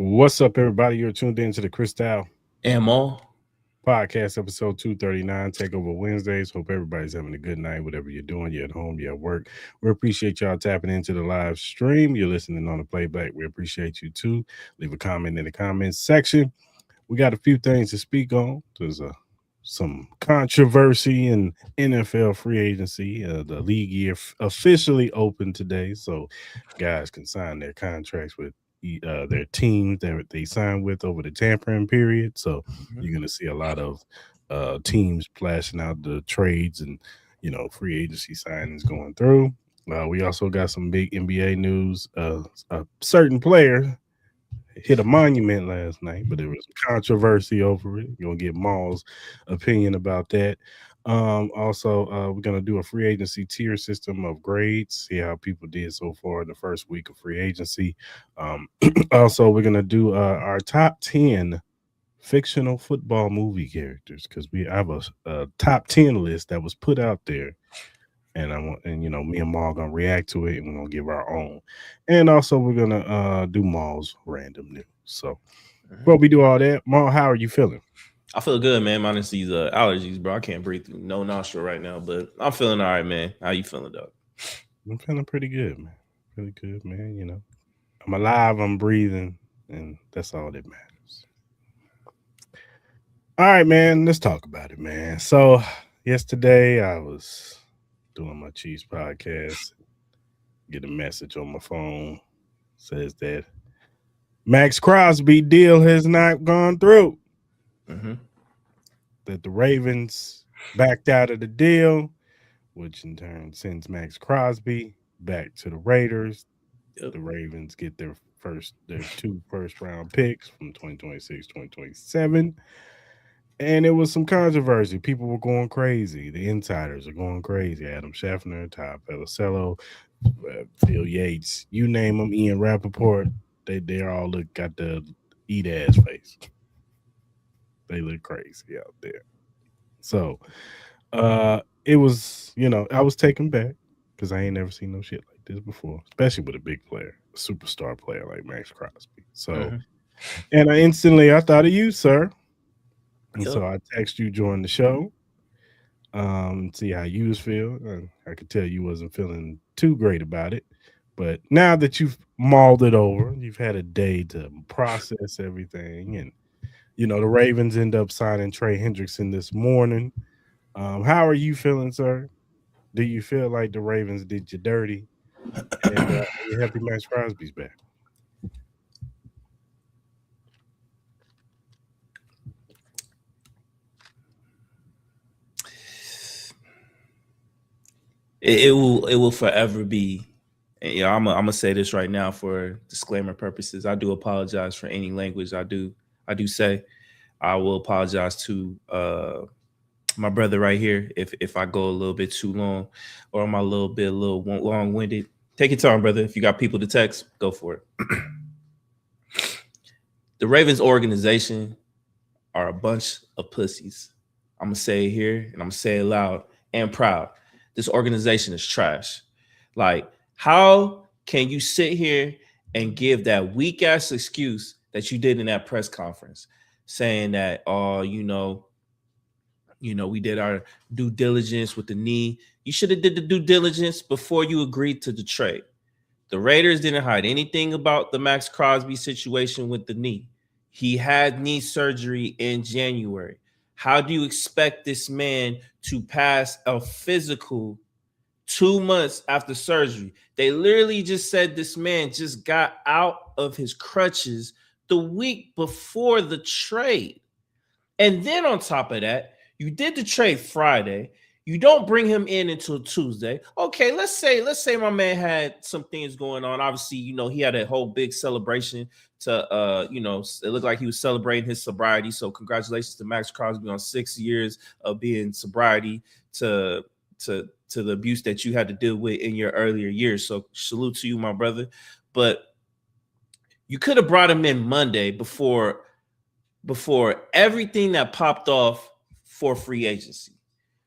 What's up, everybody? You're tuned in to the Cris Style Mal. Podcast, episode 239, Takeover Wednesdays. Hope everybody's having a good night, whatever you're doing. You're at home, you're at work. We appreciate y'all tapping into the live stream. You're listening on the playback. We appreciate you too. Leave a comment in the comments section. We got a few things to speak on. There's some controversy in NFL free agency. The league year officially opened today, so guys can sign their contracts with their teams that they signed with over the tampering period. So you're going to see a lot of teams flashing out the trades and free agency signings going through. We also got some big NBA news. A certain player hit a monument last night, but there was controversy over it. You're gonna get Mal's opinion about that. Also, we're gonna do a free agency tier system of grades, see how people did so far in the first week of free agency. Also, we're gonna do our top 10 fictional football movie characters because we have a top 10 list that was put out there. And me and Mal gonna react to it, and we're gonna give our own. And also, we're gonna do Mal's random news. So, before we do all that, Mal, how are you feeling? I feel good, man. Minus these allergies, bro. I can't breathe through no nostril right now, but I'm feeling all right, man. How you feeling, dog? I'm feeling pretty good, man. Really good, man. I'm alive, I'm breathing, and that's all that matters. All right, man. Let's talk about it, man. So, yesterday I was doing my Chiefs podcast, get a message on my phone, says that Maxx Crosby deal has not gone through. That the Ravens backed out of the deal, which in turn sends Maxx Crosby back to the Raiders. The Ravens get their two first round picks from 2026, 2027. And it was some controversy. People were going crazy. The insiders are going crazy. Adam Scheffner, Todd Pellicello, Phil Yates, you name them, Ian Rappaport, they all got the eat ass face. They look crazy out there. So it was, I was taken back because I ain't never seen no shit like this before, especially with a big player, a superstar player like Maxx Crosby. So, and I thought of you, sir. And so I text you during the show, see how you was feel. And I could tell you wasn't feeling too great about it. But now that you've mauled it over, you've had a day to process everything. And, the Ravens end up signing Trey Hendrickson this morning. How are you feeling, sir? Do you feel like the Ravens did you dirty? And you're happy Maxx Crosby's back? It will forever be. I'm gonna say this right now for disclaimer purposes. I do apologize for any language I do say. I will apologize to my brother right here if I go a little bit too long or I'm a little long-winded. Take your time, brother. If you got people to text, go for it. The Ravens organization are a bunch of pussies. I'm gonna say it here and I'm gonna say it loud and proud. This organization is trash. Like, how can you sit here and give that weak ass excuse that you did in that press conference, saying that, we did our due diligence with the knee. You should have did the due diligence before you agreed to the trade. The Raiders didn't hide anything about the Maxx Crosby situation with the knee. He had knee surgery in January. How do you expect this man to pass a physical 2 months after surgery? They literally just said this man just got out of his crutches the week before the trade. And then on top of that, you did the trade Friday. You don't bring him in until Tuesday. Okay, let's say my man had some things going on. Obviously, he had a whole big celebration to, it looked like he was celebrating his sobriety. So congratulations to Maxx Crosby on 6 years of being sobriety to the abuse that you had to deal with in your earlier years. So salute to you, my brother. But you could have brought him in Monday before everything that popped off for free agency.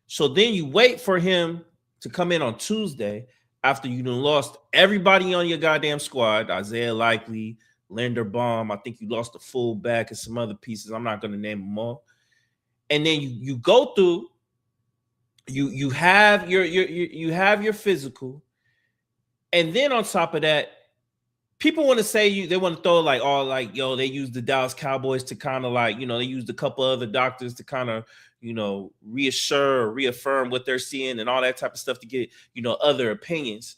So then you wait for him to come in on Tuesday after you done lost everybody on your goddamn squad, Isaiah Likely, Linderbaum. I think you lost a fullback and some other pieces. I'm not going to name them all. And then you go through. You have your physical, and then on top of that, people want to say they want to throw like all like they use the Dallas Cowboys to kind of like they used a couple other doctors to kind of reassure or reaffirm what they're seeing and all that type of stuff to get other opinions.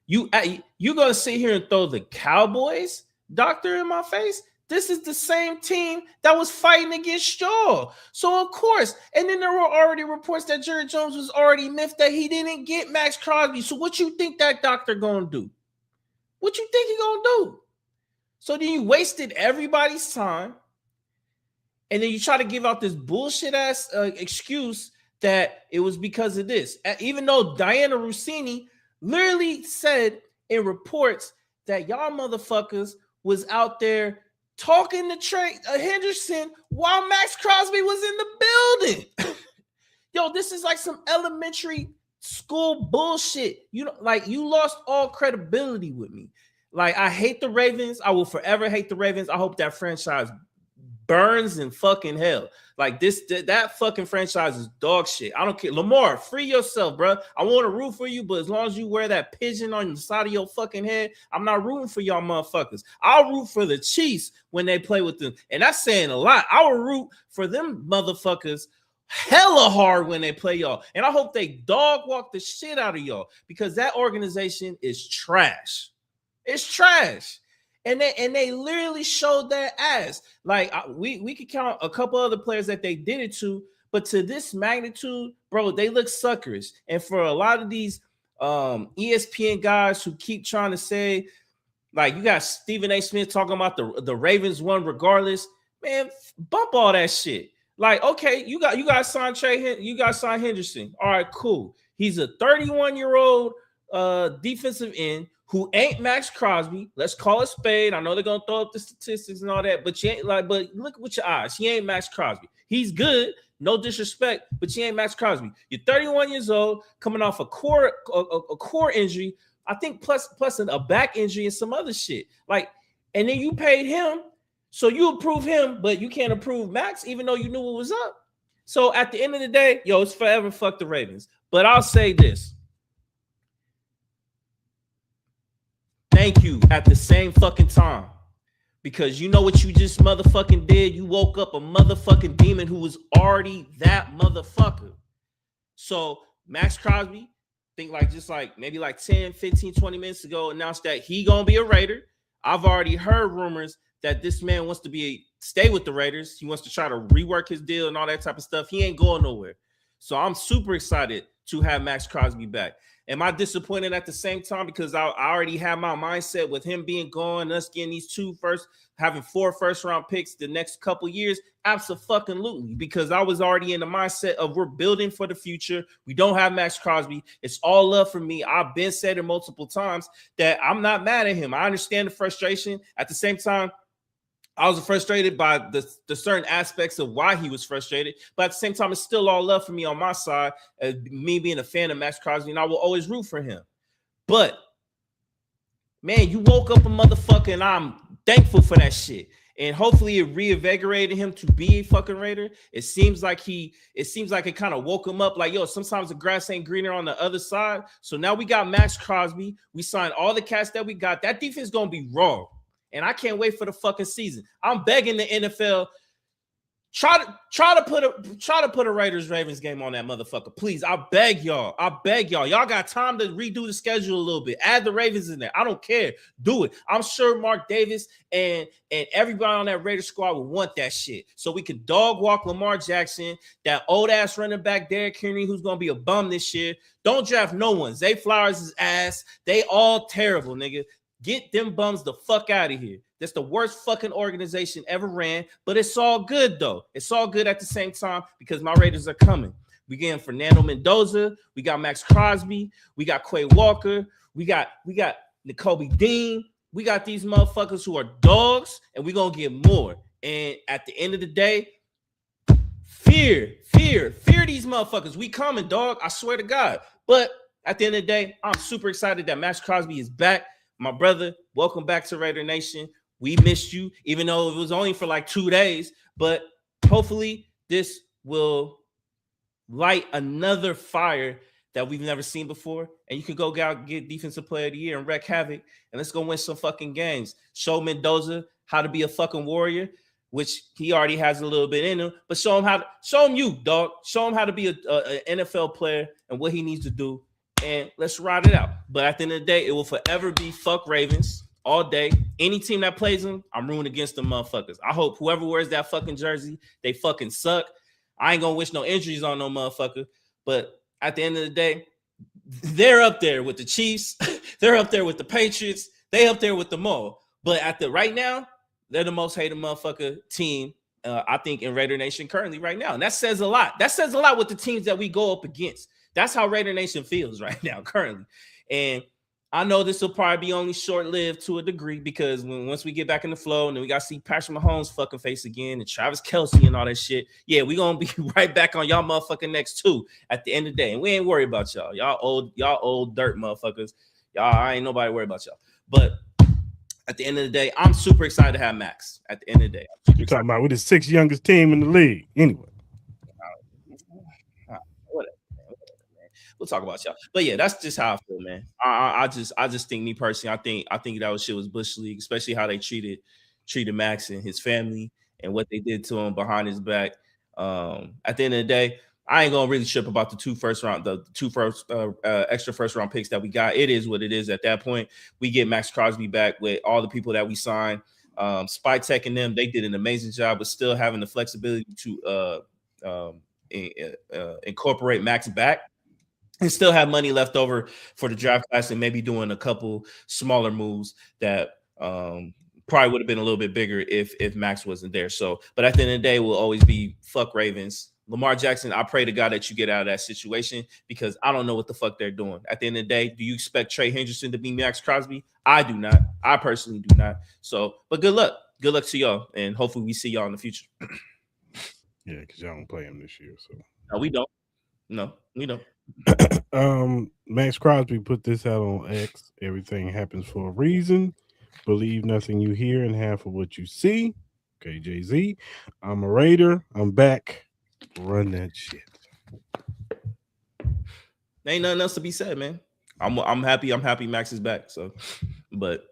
You gonna sit here and throw the Cowboys doctor in my face? This is the same team that was fighting against y'all. So, of course, and then there were already reports that Jerry Jones was already miffed that he didn't get Maxx Crosby. So what you think that doctor going to do? What you think he going to do? So then you wasted everybody's time, and then you try to give out this bullshit-ass excuse that it was because of this. Even though Diana Rossini literally said in reports that y'all motherfuckers was out there talking to Trey Henderson while Maxx Crosby was in the building. Yo, this is like some elementary school bullshit. You lost all credibility with me. Like, I hate the Ravens. I will forever hate the Ravens. I hope that franchise burns in fucking hell. Like that fucking franchise is dog shit. I don't care. Lamar, free yourself, bro. I want to root for you, but as long as you wear that pigeon on the side of your fucking head, I'm not rooting for y'all motherfuckers. I'll root for the Chiefs when they play with them. And that's saying a lot. I will root for them motherfuckers hella hard when they play y'all. And I hope they dog walk the shit out of y'all because that organization is trash. It's trash. And they literally showed their ass. Like we could count a couple other players that they did it to, but to this magnitude, bro, they look suckers. And for a lot of these ESPN guys who keep trying to say, like, you got Stephen A. Smith talking about the Ravens won regardless, man, bump all that shit. Like, okay, you got signed signed Henderson. All right, cool. He's a 31-year-old defensive end who ain't Maxx Crosby. Let's call it spade. I know they're gonna throw up the statistics and all that, but but look with your eyes. He ain't Maxx Crosby. He's good, no disrespect, but he ain't Maxx Crosby. You're 31 years old, coming off a core injury, I think plus a back injury and some other shit. Like, and then you paid him, so you approve him, but you can't approve Max, even though you knew what was up. So at the end of the day, it's forever fuck the Ravens. But I'll say this. Thank you at the same fucking time, because you know what you just motherfucking did? You woke up a motherfucking demon who was already that motherfucker. So Maxx Crosby, think maybe 10, 15, 20 minutes ago, announced that he gonna be a Raider. I've already heard rumors that this man wants to stay with the Raiders. He wants to try to rework his deal and all that type of stuff. He ain't going nowhere. So I'm super excited to have Maxx Crosby back. Am I disappointed at the same time because I already have my mindset with him being gone, us getting these having 4 first-round picks the next couple years? Absolutely, because I was already in the mindset of we're building for the future. We don't have Maxx Crosby. It's all love for me. I've been said it multiple times that I'm not mad at him. I understand the frustration. At the same time, I was frustrated by the certain aspects of why he was frustrated, but at the same time, it's still all love for me on my side, as me being a fan of Maxx Crosby, and I will always root for him. But man, you woke up a motherfucker, and I'm thankful for that shit. And hopefully, it reinvigorated him to be a fucking Raider. It seems like it kind of woke him up. Like, sometimes the grass ain't greener on the other side. So now we got Maxx Crosby. We signed all the cats that we got. That defense gonna be raw. And I can't wait for the fucking season. I'm begging the NFL, try to put a Raiders-Ravens game on that motherfucker. Please, I beg y'all. Y'all got time to redo the schedule a little bit. Add the Ravens in there. I don't care. Do it. I'm sure Mark Davis and everybody on that Raiders squad will want that shit. So we can dog walk Lamar Jackson, that old-ass running back Derrick Henry, who's going to be a bum this year. Don't draft no one. Zay Flowers is ass. They all terrible, nigga. Get them bums the fuck out of here. That's the worst fucking organization ever ran, but it's all good, though. It's all good at the same time because my Raiders are coming. We getting Fernando Mendoza. We got Maxx Crosby. We got Quay Walker. We got Nakobe Dean. We got these motherfuckers who are dogs, and we're going to get more. And at the end of the day, fear these motherfuckers. We coming, dog. I swear to God. But at the end of the day, I'm super excited that Maxx Crosby is back. My brother, welcome back to Raider Nation. We missed you, even though it was only for like 2 days. But hopefully this will light another fire that we've never seen before. And you can go out get Defensive Player of the Year and wreak havoc. And let's go win some fucking games. Show Mendoza how to be a fucking warrior, which he already has a little bit in him. But show him you, dog. Show him how to be an NFL player and what he needs to do. And let's ride it out. But at the end of the day, it will forever be fuck Ravens all day. Any team that plays them, I'm rooting against them motherfuckers. I hope whoever wears that fucking jersey, they fucking suck. I ain't gonna wish no injuries on no motherfucker. But at the end of the day, they're up there with the Chiefs. They're up there with the Patriots. They up there with them all. But right now, they're the most hated motherfucker team, I think, in Raider Nation currently right now. And that says a lot. That says a lot with the teams that we go up against. That's how Raider Nation feels right now currently. And I know this will probably be only short-lived to a degree because once we get back in the flow and then we got to see Patrick Mahomes' fucking face again and Travis Kelce and all that shit, yeah, we going to be right back on y'all motherfucking next two at the end of the day. And we ain't worried about y'all. Y'all old dirt motherfuckers. I ain't nobody worried about y'all. But at the end of the day, I'm super excited to have Maxx at the end of the day. You're talking about we're the 6th youngest team in the league. Anyway. We'll talk about y'all. But yeah, that's just how I feel, man. I just think, me personally, I think that shit was Bush League, especially how they treated Maxx and his family and what they did to him behind his back. At the end of the day, I ain't gonna really trip about the two extra first round picks that we got. It is what it is at that point. We get Maxx Crosby back with all the people that we signed. Spy Tech and them, they did an amazing job, but still having the flexibility to incorporate Maxx back and still have money left over for the draft class and maybe doing a couple smaller moves that probably would have been a little bit bigger if Maxx wasn't there. So, but at the end of the day, we'll always be fuck Ravens. Lamar Jackson, I pray to God that you get out of that situation because I don't know what the fuck they're doing. At the end of the day, do you expect Trey Henderson to be Maxx Crosby? I do not. I personally do not. So, but good luck. Good luck to y'all, and hopefully we see y'all in the future. Yeah, because y'all don't play him this year. So no, we don't. No, we don't. Maxx Crosby put this out on X. Everything happens for a reason. Believe nothing you hear and half of what you see. Okay, Jay-Z. I'm a Raider. I'm back. Run that shit. Ain't nothing else to be said, man. I'm happy. I'm happy Maxx is back. So, but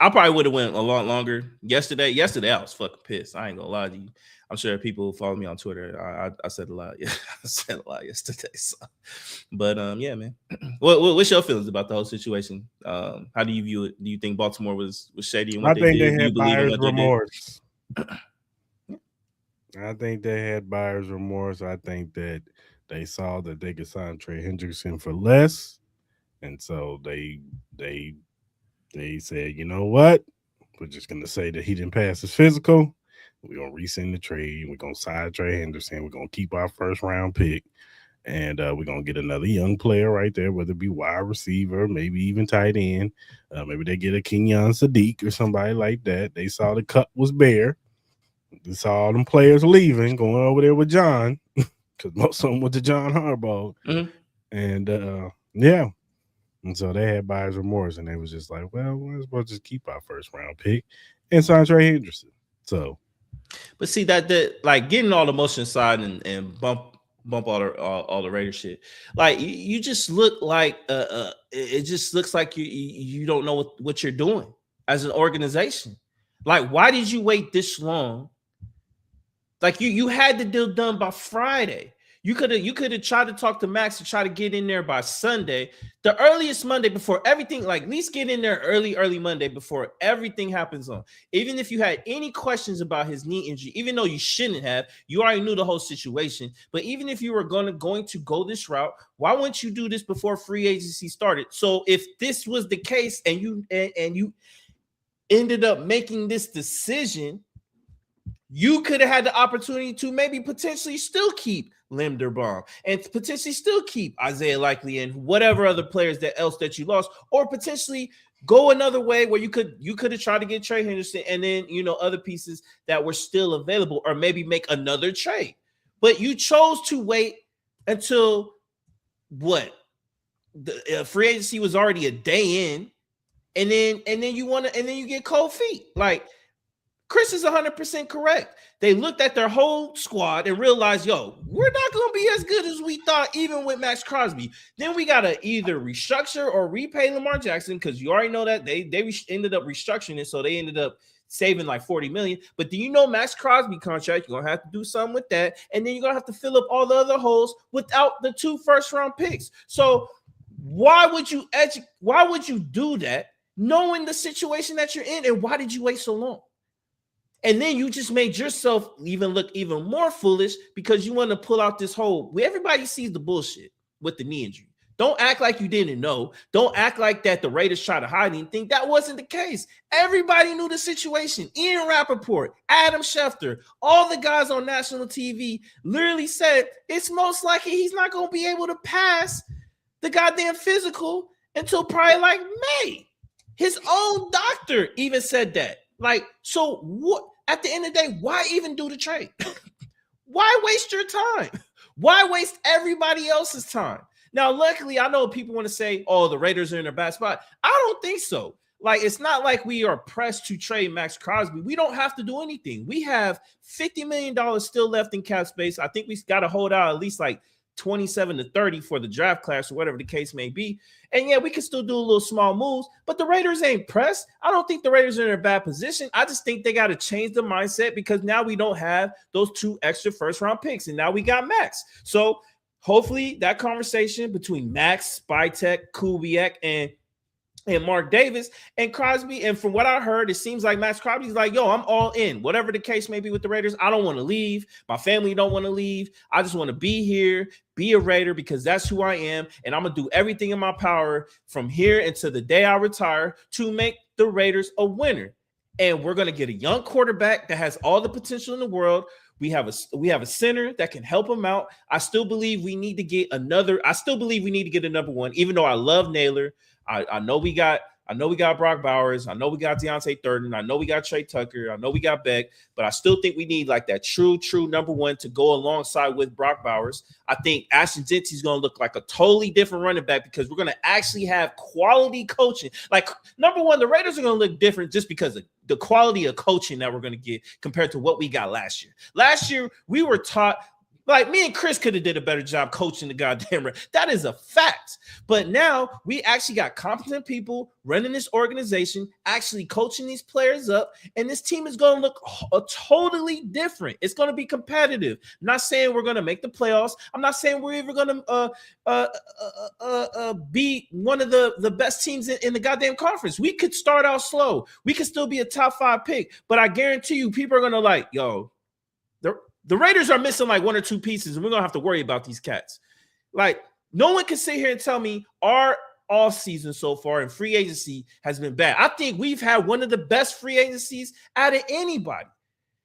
I probably would have went a lot longer yesterday. Yesterday, I was fucking pissed. I ain't gonna lie to you. I'm sure people who follow me on Twitter. I said a lot. Yeah, I said a lot yesterday. So. But yeah, man. What's your feelings about the whole situation? How do you view it? Do you think Baltimore was shady in what they did? They had buyer's remorse. I think they had buyer's remorse. I think that they saw that they could sign Trey Henderson for less, and so they said, you know what? We're just gonna say that he didn't pass his physical. We're going to rescind the trade. We're going to sign Trey Henderson. We're going to keep our first round pick. And we're going to get another young player right there, whether it be wide receiver, maybe even tight end. Maybe they get a Kenyon Sadiq or somebody like that. They saw the cup was bare. They saw all them players leaving, going over there with John, because most of them went to John Harbaugh. Mm-hmm. And, yeah. And so they had buyer's remorse. And they was just like, well, we're supposed to just keep our first round pick and sign Trey Henderson. So. But see that like getting all the motion aside and bump all the Raider shit. Like you just look like it just looks like you don't know what you're doing as an organization. Like, why did you wait this long? Like you had the deal done by Friday. You could have tried to talk to Maxx to try to get in there by Sunday, the earliest Monday before everything. Like, at least get in there early Monday before everything happens on. Even if you had any questions about his knee injury, even though you shouldn't have, you already knew the whole situation. But even if you were going to go this route, why wouldn't you do this before free agency started? So if this was the case and you ended up making this decision, you could have had the opportunity to maybe potentially still keep Linderbaum and potentially still keep Isaiah Likely and whatever other players that you lost, or potentially go another way where you could have tried to get Trey Henderson and then other pieces that were still available, or maybe make another trade. But you chose to wait until what? The free agency was already a day in, and then you get cold feet. Like, Cris is 100% correct. They looked at their whole squad and realized, yo, we're not going to be as good as we thought, even with Maxx Crosby. Then we got to either restructure or repay Lamar Jackson, because you already know that they ended up restructuring it, so they ended up saving like $40 million. But do you know Maxx Crosby contract? You're gonna have to do something with that, and then you're gonna have to fill up all the other holes without the 2 first-round picks. So why would you do that, knowing the situation that you're in, and why did you wait so long? And then you just made yourself look even more foolish because you want to pull out this whole where everybody sees the bullshit with the knee injury. Don't act like you didn't know. Don't act like that the Raiders try to hide anything. That wasn't the case. Everybody knew the situation. Ian Rappaport, Adam Schefter, all the guys on national TV literally said it's most likely he's not going to be able to pass the goddamn physical until probably like May. His own doctor even said that. Like, so what? At the end of the day, why even do the trade? Why waste your time? Why waste everybody else's time? Now, luckily, I know people want to say, oh, the Raiders are in a bad spot. I don't think so. Like, it's not like we are pressed to trade Maxx Crosby. We don't have to do anything. We have $50 million still left in cap space. I think we got to hold out at least like 27 to 30 for the draft class or whatever the case may be. And yeah, we can still do a little small moves, but the Raiders ain't pressed. I don't think the Raiders are in a bad position. I just think they got to change the mindset because now we don't have those 2 extra first-round picks, and now we got Maxx. So hopefully that conversation between Maxx, Spytek, Kubiak, and Mark Davis and Crosby, and from what I heard, it seems like Maxx Crosby's like, yo, I'm all in. Whatever the case may be with the Raiders, I don't want to leave. My family don't want to leave. I just want to be here, be a Raider, because that's who I am, and I'm going to do everything in my power from here until the day I retire to make the Raiders a winner. And we're going to get a young quarterback that has all the potential in the world. We have a center that can help him out. I still believe we need to get a number one, even though I love Naylor. I know we got Brock Bowers. I know we got Deontay Thurman. I know we got Trey Tucker. I know we got Beck, but I still think we need like that true number one to go alongside with Brock Bowers. I think Ashton Jeanty is going to look like a totally different running back because we're going to actually have quality coaching. Like, number one, the Raiders are going to look different just because of the quality of coaching that we're going to get compared to what we got last year. Last year, we were taught, like, me and Cris could have did a better job coaching the goddamn Raiders. That is a fact. But now we actually got competent people running this organization, actually coaching these players up, and this team is going to look totally different. It's going to be competitive. I'm not saying we're going to make the playoffs. I'm not saying we're even going to be one of the best teams in the goddamn conference. We could start out slow. We could still be a top 5 pick, but I guarantee you people are going to like, yo, the Raiders are missing like 1 or 2 pieces, and we're going to have to worry about these cats. Like, no one can sit here and tell me our offseason so far in free agency has been bad. I think we've had one of the best free agencies out of anybody.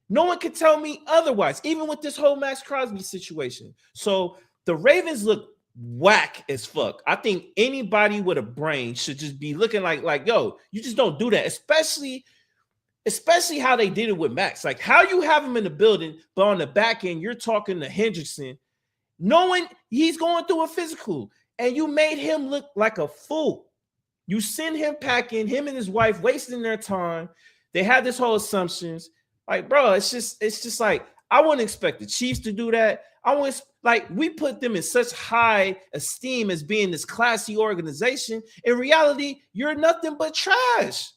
No one can tell me otherwise, even with this whole Maxx Crosby situation. So the Ravens look whack as fuck. I think anybody with a brain should just be looking like, yo, you just don't do that, especially how they did it with Maxx. Like, how you have him in the building, but on the back end, you're talking to Hendrickson, knowing he's going through a physical, and you made him look like a fool. You send him packing, him and his wife wasting their time. They had this whole assumptions. Like, bro, it's just like, I wouldn't expect the Chiefs to do that. We put them in such high esteem as being this classy organization. In reality, you're nothing but trash.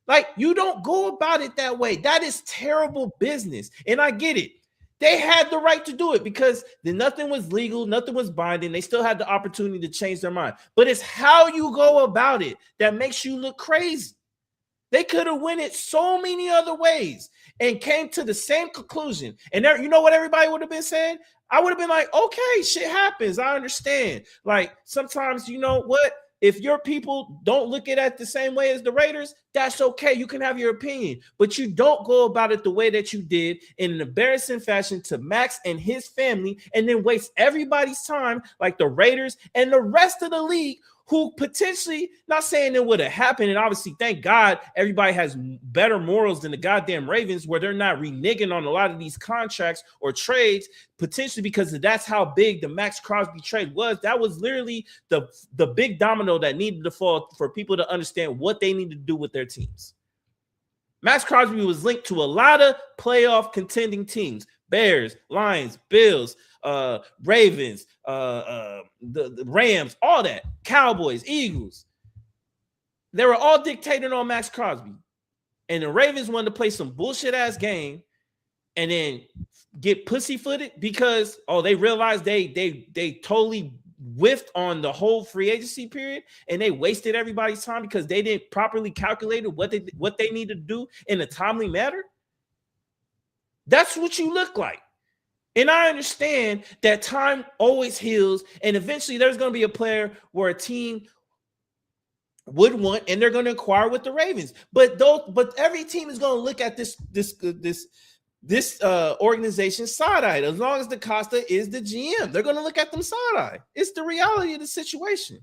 Like, you don't go about it that way. That is terrible business. And I get it. They had the right to do it because then nothing was legal, nothing was binding. They still had the opportunity to change their mind. But it's how you go about it that makes you look crazy. They could have went it so many other ways and came to the same conclusion. And there, you know what everybody would have been saying? I would have been like, okay, shit happens. I understand. Like, sometimes, you know what? If your people don't look at it the same way as the Raiders, that's okay. You can have your opinion, but you don't go about it the way that you did in an embarrassing fashion to Maxx and his family, and then waste everybody's time like the Raiders and the rest of the league, who potentially, not saying it would have happened, and obviously, thank God, everybody has better morals than the goddamn Ravens, where they're not reneging on a lot of these contracts or trades, potentially because that's how big the Maxx Crosby trade was. That was literally the big domino that needed to fall for people to understand what they need to do with their teams. Maxx Crosby was linked to a lot of playoff contending teams: Bears, Lions, Bills, Ravens, the Rams, all that, Cowboys, Eagles. They were all dictated on Maxx Crosby. And the Ravens wanted to play some bullshit ass game and then get pussyfooted because they realized they totally whiffed on the whole free agency period and they wasted everybody's time because they didn't properly calculate what they needed to do in a timely manner. That's what you look like. And I understand that time always heals, and eventually there's going to be a player where a team would want and they're going to acquire with the Ravens. But every team is going to look at this organization side-eyed. As long as DaCosta is the GM, they're going to look at them side-eye. It's the reality of the situation.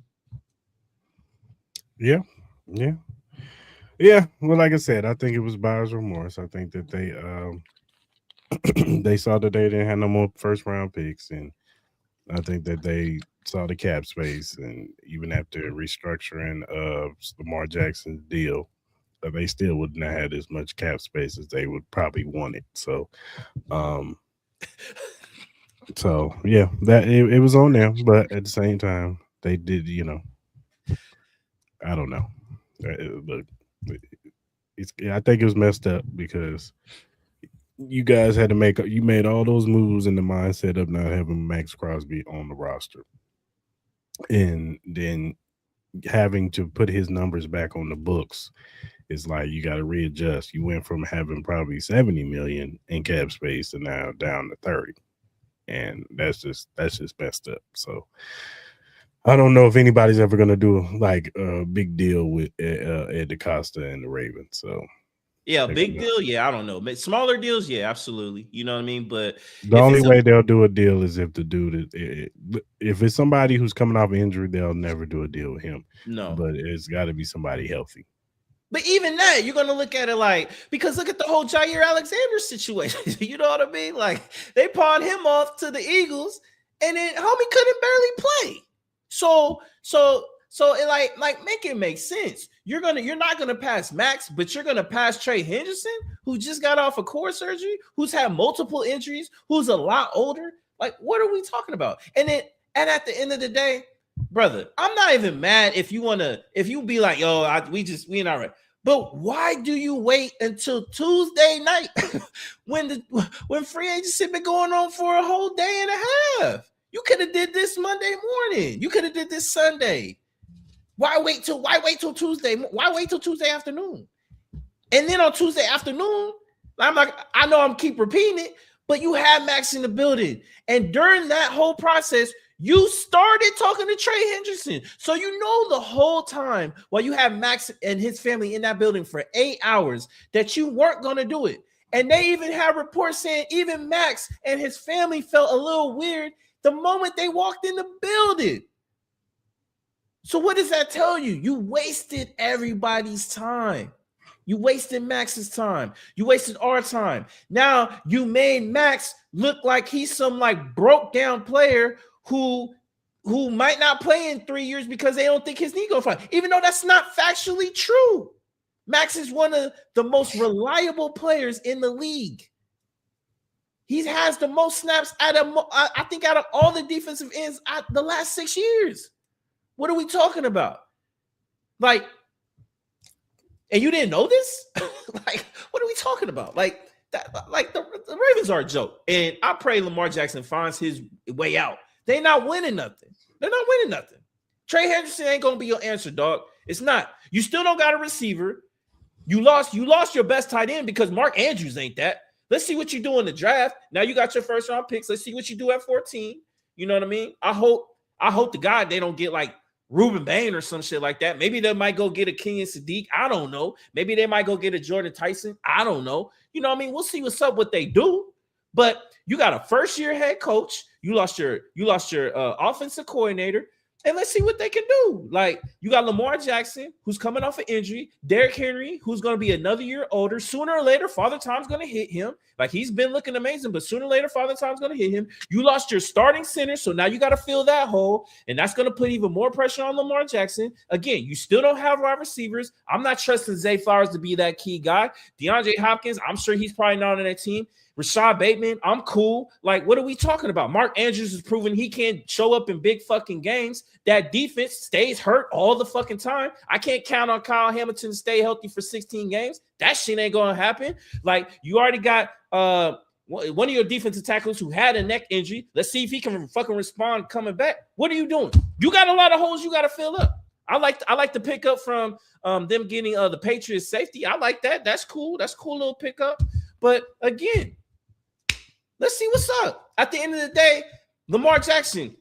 Yeah. Well, like I said, I think it was buyer's remorse. I think that they they saw that they didn't have no more first round picks, and I think that they saw the cap space, and even after restructuring Lamar Jackson's deal, they still wouldn't have had as much cap space as they would probably want it. So, yeah, that it was on them, but at the same time, they did, I don't know. Look, I think it was messed up because you guys had to you made all those moves in the mindset of not having Maxx Crosby on the roster, and then having to put his numbers back on the books. It's like you got to readjust. You went from having probably 70 million in cap space to now down to 30, and that's just messed up. So I don't know if anybody's ever going to do like a big deal with Ed DaCosta and the Ravens. So yeah, big deal. Yeah, I don't know. Smaller deals, yeah, absolutely. You know what I mean? But the only way they'll do a deal is if the dude if it's somebody who's coming off injury, they'll never do a deal with him. No, but it's got to be somebody healthy. But even that, you're going to look at it like, because look at the whole Jair Alexander situation. You know what I mean? Like, they pawned him off to the Eagles, and then homie couldn't barely play. So it like make it make sense. You're not gonna pass Max, but you're gonna pass Trey Henderson, who just got off of core surgery, who's had multiple injuries, who's a lot older. Like, what are we talking about? And at the end of the day, brother, I'm not even mad if you be like, yo, we not right. But why do you wait until Tuesday night when free agency been going on for a whole day and a half? You could have did this Monday morning. You could have did this Sunday. Why wait till Tuesday? Why wait till Tuesday afternoon? And then on Tuesday afternoon, I know I'm keep repeating it, but you had Max in the building. And during that whole process, you started talking to Trey Henderson. So you know the whole time while you have Max and his family in that building for 8 hours that you weren't going to do it. And they even have reports saying even Max and his family felt a little weird the moment they walked in the building. So what does that tell you? You wasted everybody's time. You wasted Max's time. You wasted our time. Now you made Max look like he's some like broke down player who might not play in 3 years because they don't think his knee gonna fly. Even though that's not factually true. Max is one of the most reliable players in the league. He has the most snaps out of all the defensive ends the last 6 years. What are we talking about? Like, and you didn't know this? Like, what are we talking about? Like that? Like the Ravens are a joke. And I pray Lamar Jackson finds his way out. They're not winning nothing. Trey Henderson ain't gonna be your answer, dog. It's not. You still don't got a receiver. You lost your best tight end because Mark Andrews ain't that. Let's see what you do in the draft. Now you got your first round picks. Let's see what you do at 14. You know what I mean? I hope to God they don't get like Ruben Bain or some shit like that. Maybe they might go get a Kenyon Sadiq. I don't know. Maybe they might go get a Jordan Tyson. I don't know. You know what I mean? We'll see what's up, what they do. But you got a first-year head coach. You lost your offensive coordinator. And let's see what they can do. Like, you got Lamar Jackson, who's coming off an injury. Derrick Henry, who's going to be another year older. Sooner or later, Father Time's going to hit him. Like, he's been looking amazing, but sooner or later, Father Time's going to hit him. You lost your starting center, so now you got to fill that hole, and that's going to put even more pressure on Lamar Jackson. Again, you still don't have wide receivers. I'm not trusting Zay Flowers to be that key guy. DeAndre Hopkins, I'm sure he's probably not on that team. Rashad Bateman, I'm cool. Like, what are we talking about? Mark Andrews has proven he can't show up in big fucking games. That defense stays hurt all the fucking time. I can't count on Kyle Hamilton to stay healthy for 16 games. That shit ain't going to happen. Like, you already got one of your defensive tackles who had a neck injury. Let's see if he can fucking respond coming back. What are you doing? You got a lot of holes you got to fill up. I like to pick up from them getting the Patriots safety. I like that. That's cool. That's a cool little pickup. But again, let's see what's up. At the end of the day, Lamar Jackson,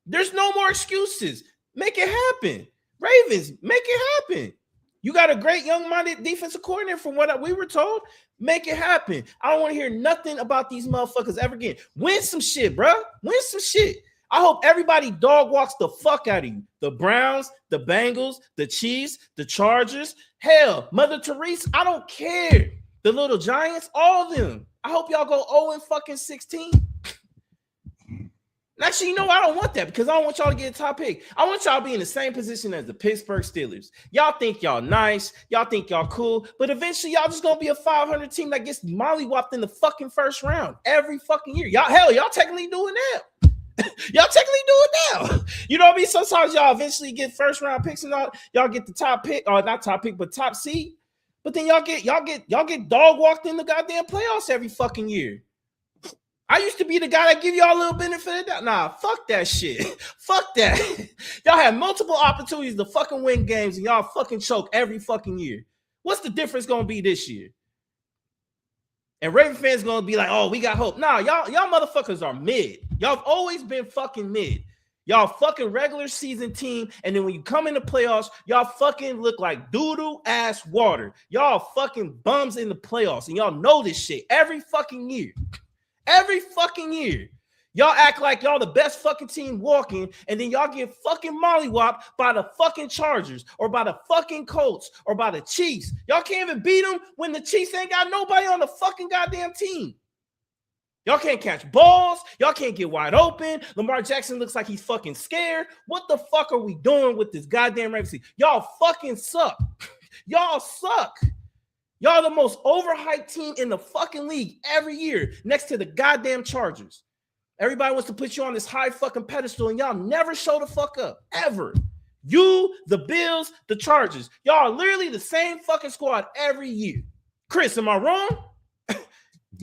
there's no more excuses. Make it happen. Ravens, make it happen. You got a great young-minded defensive coordinator from what we were told. Make it happen. I don't want to hear nothing about these motherfuckers ever again. Win some shit, bro. Win some shit. I hope everybody dog walks the fuck out of you. The Browns, the Bengals, the Chiefs, the Chargers. Hell, Mother Teresa, I don't care. The little Giants, all of them. I hope y'all go 0-16. Actually, you know, I don't want that because I don't want y'all to get a top pick. I want y'all to be in the same position as the Pittsburgh Steelers. Y'all think y'all nice. Y'all think y'all cool. But eventually, y'all just going to be a 500 team that gets mollywopped in the fucking first round every fucking year. Y'all technically doing that. Y'all technically do it now. You know what I mean? Sometimes y'all eventually get first round picks and all. Y'all get the top pick, or not top pick, but top seed. But then y'all get dog walked in the goddamn playoffs every fucking year. I used to be the guy that give y'all a little benefit of that. Nah, fuck that shit. Fuck that. Y'all had multiple opportunities to fucking win games and y'all fucking choke every fucking year. What's the difference gonna be this year? And Raven fans gonna be like, oh, we got hope. Nah, y'all motherfuckers are mid. Y'all have always been fucking mid. Y'all fucking regular season team, and then when you come in the playoffs, y'all fucking look like doo-doo ass water. Y'all fucking bums in the playoffs, and y'all know this shit every fucking year. Every fucking year. Y'all act like y'all the best fucking team walking, and then y'all get fucking mollywopped by the fucking Chargers or by the fucking Colts or by the Chiefs. Y'all can't even beat them when the Chiefs ain't got nobody on the fucking goddamn team. Y'all can't catch balls. Y'all can't get wide open. Lamar Jackson looks like he's fucking scared. What the fuck are we doing with this goddamn Ravens team? Y'all fucking suck. Y'all suck. Y'all the most overhyped team in the fucking league every year next to the goddamn Chargers. Everybody wants to put you on this high fucking pedestal, and y'all never show the fuck up, ever. You, the Bills, the Chargers. Y'all are literally the same fucking squad every year. Chris, am I wrong?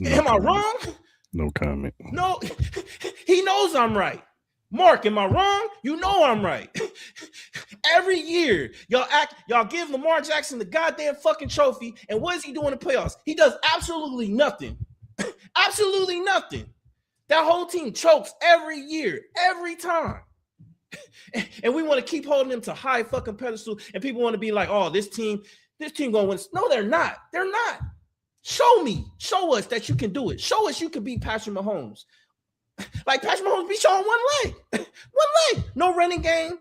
Am I wrong? No comment. No, he knows I'm right. Mark, am I wrong? You know I'm right. Every year, y'all give Lamar Jackson the goddamn fucking trophy, and what is he doing in the playoffs? He does absolutely nothing. Absolutely nothing. That whole team chokes every year, every time. And we want to keep holding them to high fucking pedestal, and people want to be like, oh, this team gonna win. No, they're not. They're not. Show us that you can do it. Show us you can beat Patrick Mahomes. Like Patrick Mahomes beat y'all on one leg. No running game,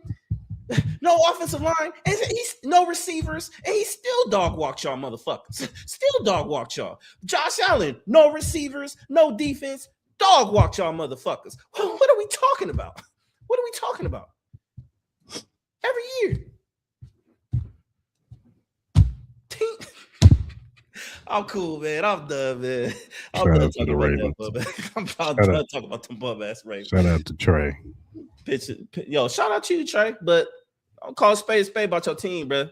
no offensive line, and he's no receivers, and he still dog walked y'all motherfuckers. Still dog walked y'all. Josh Allen, no receivers, no defense, dog walked y'all motherfuckers. What are we talking about? What are we talking about? Every year. I'm cool, man. I'm done, man. I'm done talking about that. I'm done talking about them bum ass Ravens. Shout out to Trey. Yo, shout out to you, Trey. But I'll call a spade about your team, bro.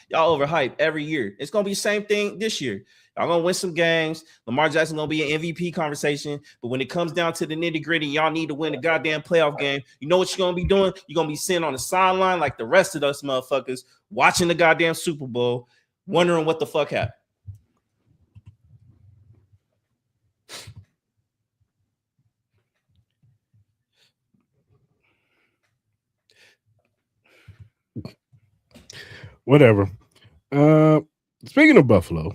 Y'all overhyped every year. It's gonna be the same thing this year. Y'all gonna win some games. Lamar Jackson gonna be an MVP conversation. But when it comes down to the nitty gritty, y'all need to win the goddamn playoff game. You know what you're gonna be doing? You're gonna be sitting on the sideline like the rest of us motherfuckers, watching the goddamn Super Bowl, wondering what the fuck happened. Whatever. Speaking of Buffalo,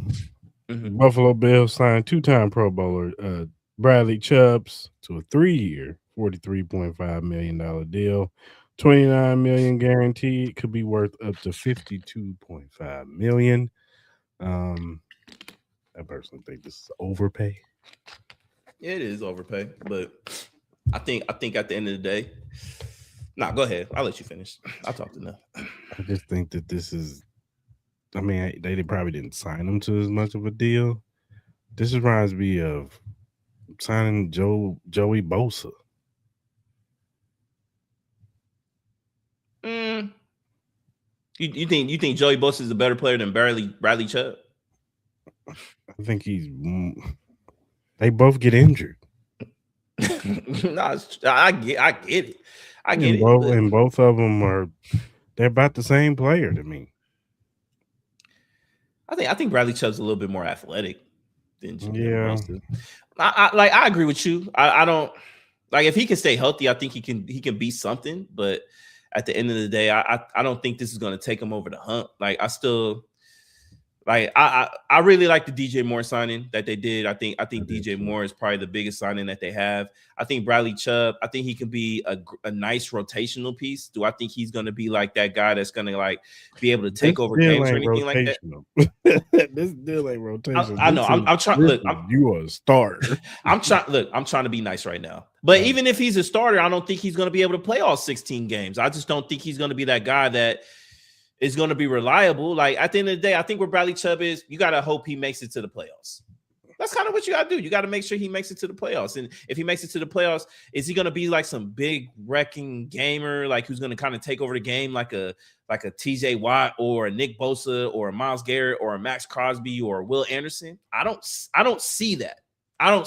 Buffalo Bills signed two-time Pro Bowler Bradley Chubbs to a 3-year, $43.5 million deal. $29 million guaranteed. Could be worth up to $52.5 million. I personally think this is overpay. It is overpay, but I think at the end of the day, go ahead. I'll let you finish. I'll talk to them. I just think that this is. I mean, they probably didn't sign him to as much of a deal. This reminds me of signing Joey Bosa. You think Joey Bosa is a better player than Bradley Chubb? I think they both get injured. I get it. And both of them they're about the same player to me. I think Bradley Chubb's a little bit more athletic than Bosa. I agree with you. I don't like if he can stay healthy. I think he can be something, but at the end of the day, I don't think this is going to take him over the hump. Like I still like I really like the DJ Moore signing that they did. I think DJ Moore is probably the biggest signing that they have. I think Bradley Chubb, I think he can be a nice rotational piece. Do I think he's going to be like that guy that's going to like be able to take over games or anything like that? This deal ain't rotational. I know. I'm trying. Look, you are a starter. I'm trying to be nice right now. But even if he's a starter, I don't think he's going to be able to play all 16 games. I just don't think he's going to be that guy that is going to be reliable. Like at the end of the day, I think where Bradley Chubb is, you got to hope he makes it to the playoffs. That's kind of what you got to do. You got to make sure he makes it to the playoffs. And if he makes it to the playoffs, is he going to be like some big wrecking gamer, like who's going to kind of take over the game like a TJ Watt or a Nick Bosa or a Myles Garrett or a Maxx Crosby or Will Anderson? I don't see that. I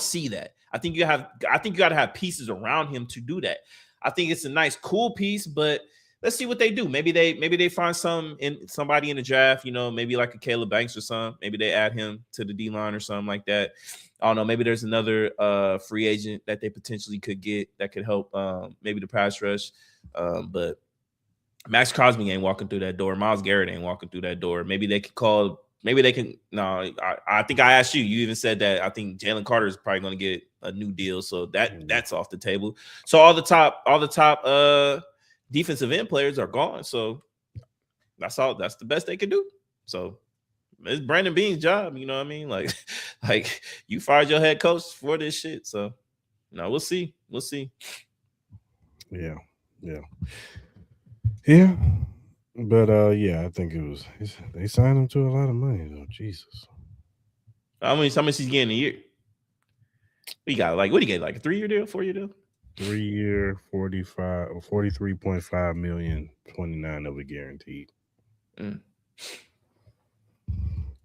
think you got to have pieces around him to do that. I think it's a nice, cool piece, but let's see what they do. Maybe they find somebody in the draft, maybe like a Caleb Banks or something. Maybe they add him to the D-line or something like that. I don't know. Maybe there's another free agent that they potentially could get that could help maybe the pass rush. But Maxx Crosby ain't walking through that door. Myles Garrett ain't walking through that door. Maybe they can. No, I think I asked you. You even said that I think Jalen Carter is probably going to get a new deal. So that's off the table. So all the top defensive end players are gone. So that's the best they can do. So it's Brandon Beane's job. You know what I mean? Like you fired your head coach for this shit. So we'll see. Yeah. But I think they signed him to a lot of money though. Jesus. How much he's getting a year? We got what do you get? Like a 3-year deal, 4-year deal? 3-year, 43.5 million, 29 of it guaranteed.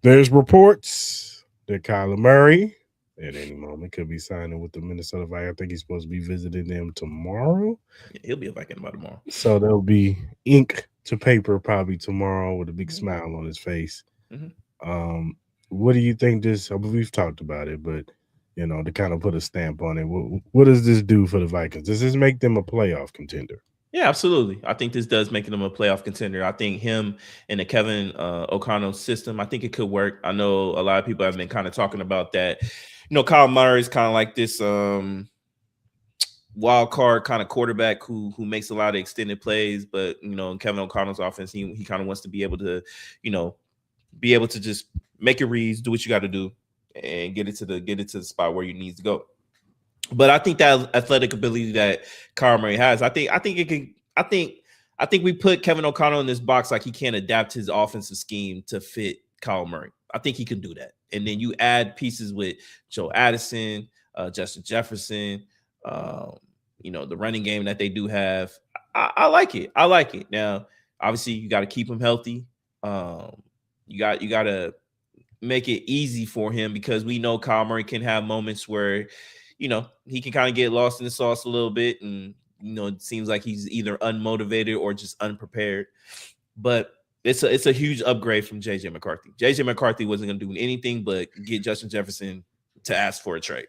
There's reports that Kyler Murray at any moment could be signing with the Minnesota Vikings. I think he's supposed to be visiting them tomorrow. Yeah, he'll be a Viking by tomorrow. So there'll be ink to paper probably tomorrow with a big smile on his face. Mm-hmm. What do you think we've talked about it, but to kind of put a stamp on it, what does this do for the Vikings? Does this make them a playoff contender? Yeah, absolutely. I think this does make them a playoff contender. I think him and the Kevin O'Connell system, I think it could work. I know a lot of people have been kind of talking about that. Kyle Murray is kind of like this wild card kind of quarterback who makes a lot of extended plays, but in Kevin O'Connell's offense, he kind of wants to be able to, just make your reads, do what you got to do, and get it to the spot where you need to go. But I think that athletic ability that Kyler Murray has, I think we put Kevin O'Connell in this box like he can't adapt his offensive scheme to fit Kyler Murray. I think he can do that. And then you add pieces with Joe Addison, Justin Jefferson, the running game that they do have. I like it. Now, obviously, you got to keep him healthy. You got to make it easy for him because we know Kyler Murray can have moments where, he can kind of get lost in the sauce a little bit. And, it seems like he's either unmotivated or just unprepared. But it's a huge upgrade from J.J. McCarthy. J.J. McCarthy wasn't going to do anything but get Justin Jefferson to ask for a trade.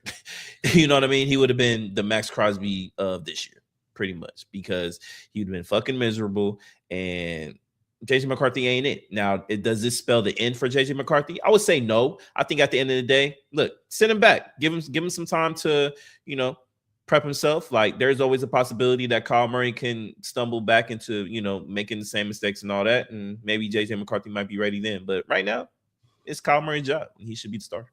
You know what I mean? He would have been the Maxx Crosby of this year, pretty much, because he would have been fucking miserable. And J.J. McCarthy ain't it. Now, does this spell the end for J.J. McCarthy? I would say no. I think at the end of the day, look, send him back. Give him some time to, prep himself. Like there's always a possibility that Kyle Murray can stumble back into, making the same mistakes and all that. And maybe JJ McCarthy might be ready then. But right now, it's Kyle Murray's job. He should be the starter.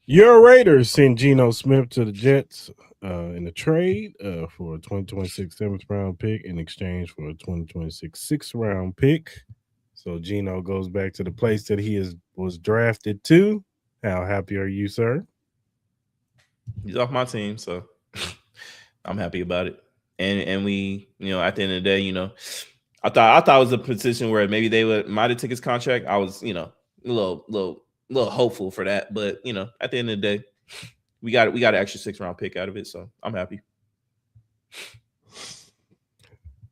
Your Raiders sent Geno Smith to the Jets in a trade for a 2026 7th round pick in exchange for a 2026 6th round pick. So Geno goes back to the place that he was drafted to. How happy are you, sir? He's off my team, so I'm happy about it. And we, at the end of the day, I thought it was a position where maybe they might have took his contract. I was, a little hopeful for that, but at the end of the day, we got an extra 6th round pick out of it, so I'm happy.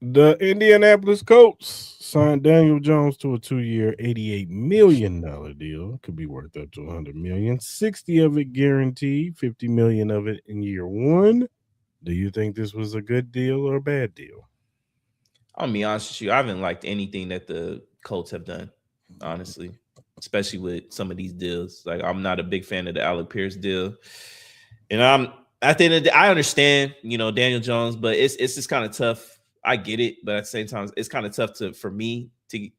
The Indianapolis Colts signed Daniel Jones to a 2-year, $88 million deal. Could be worth up to $100 million. 60 of it guaranteed, $50 million of it in year 1. Do you think this was a good deal or a bad deal? I'll be honest with you. I haven't liked anything that the Colts have done, honestly, especially with some of these deals. Like, I'm not a big fan of the Alec Pierce deal. And at the end of the day, I understand, Daniel Jones, but it's just kind of tough. I get it, but at the same time, it's kind of tough for me to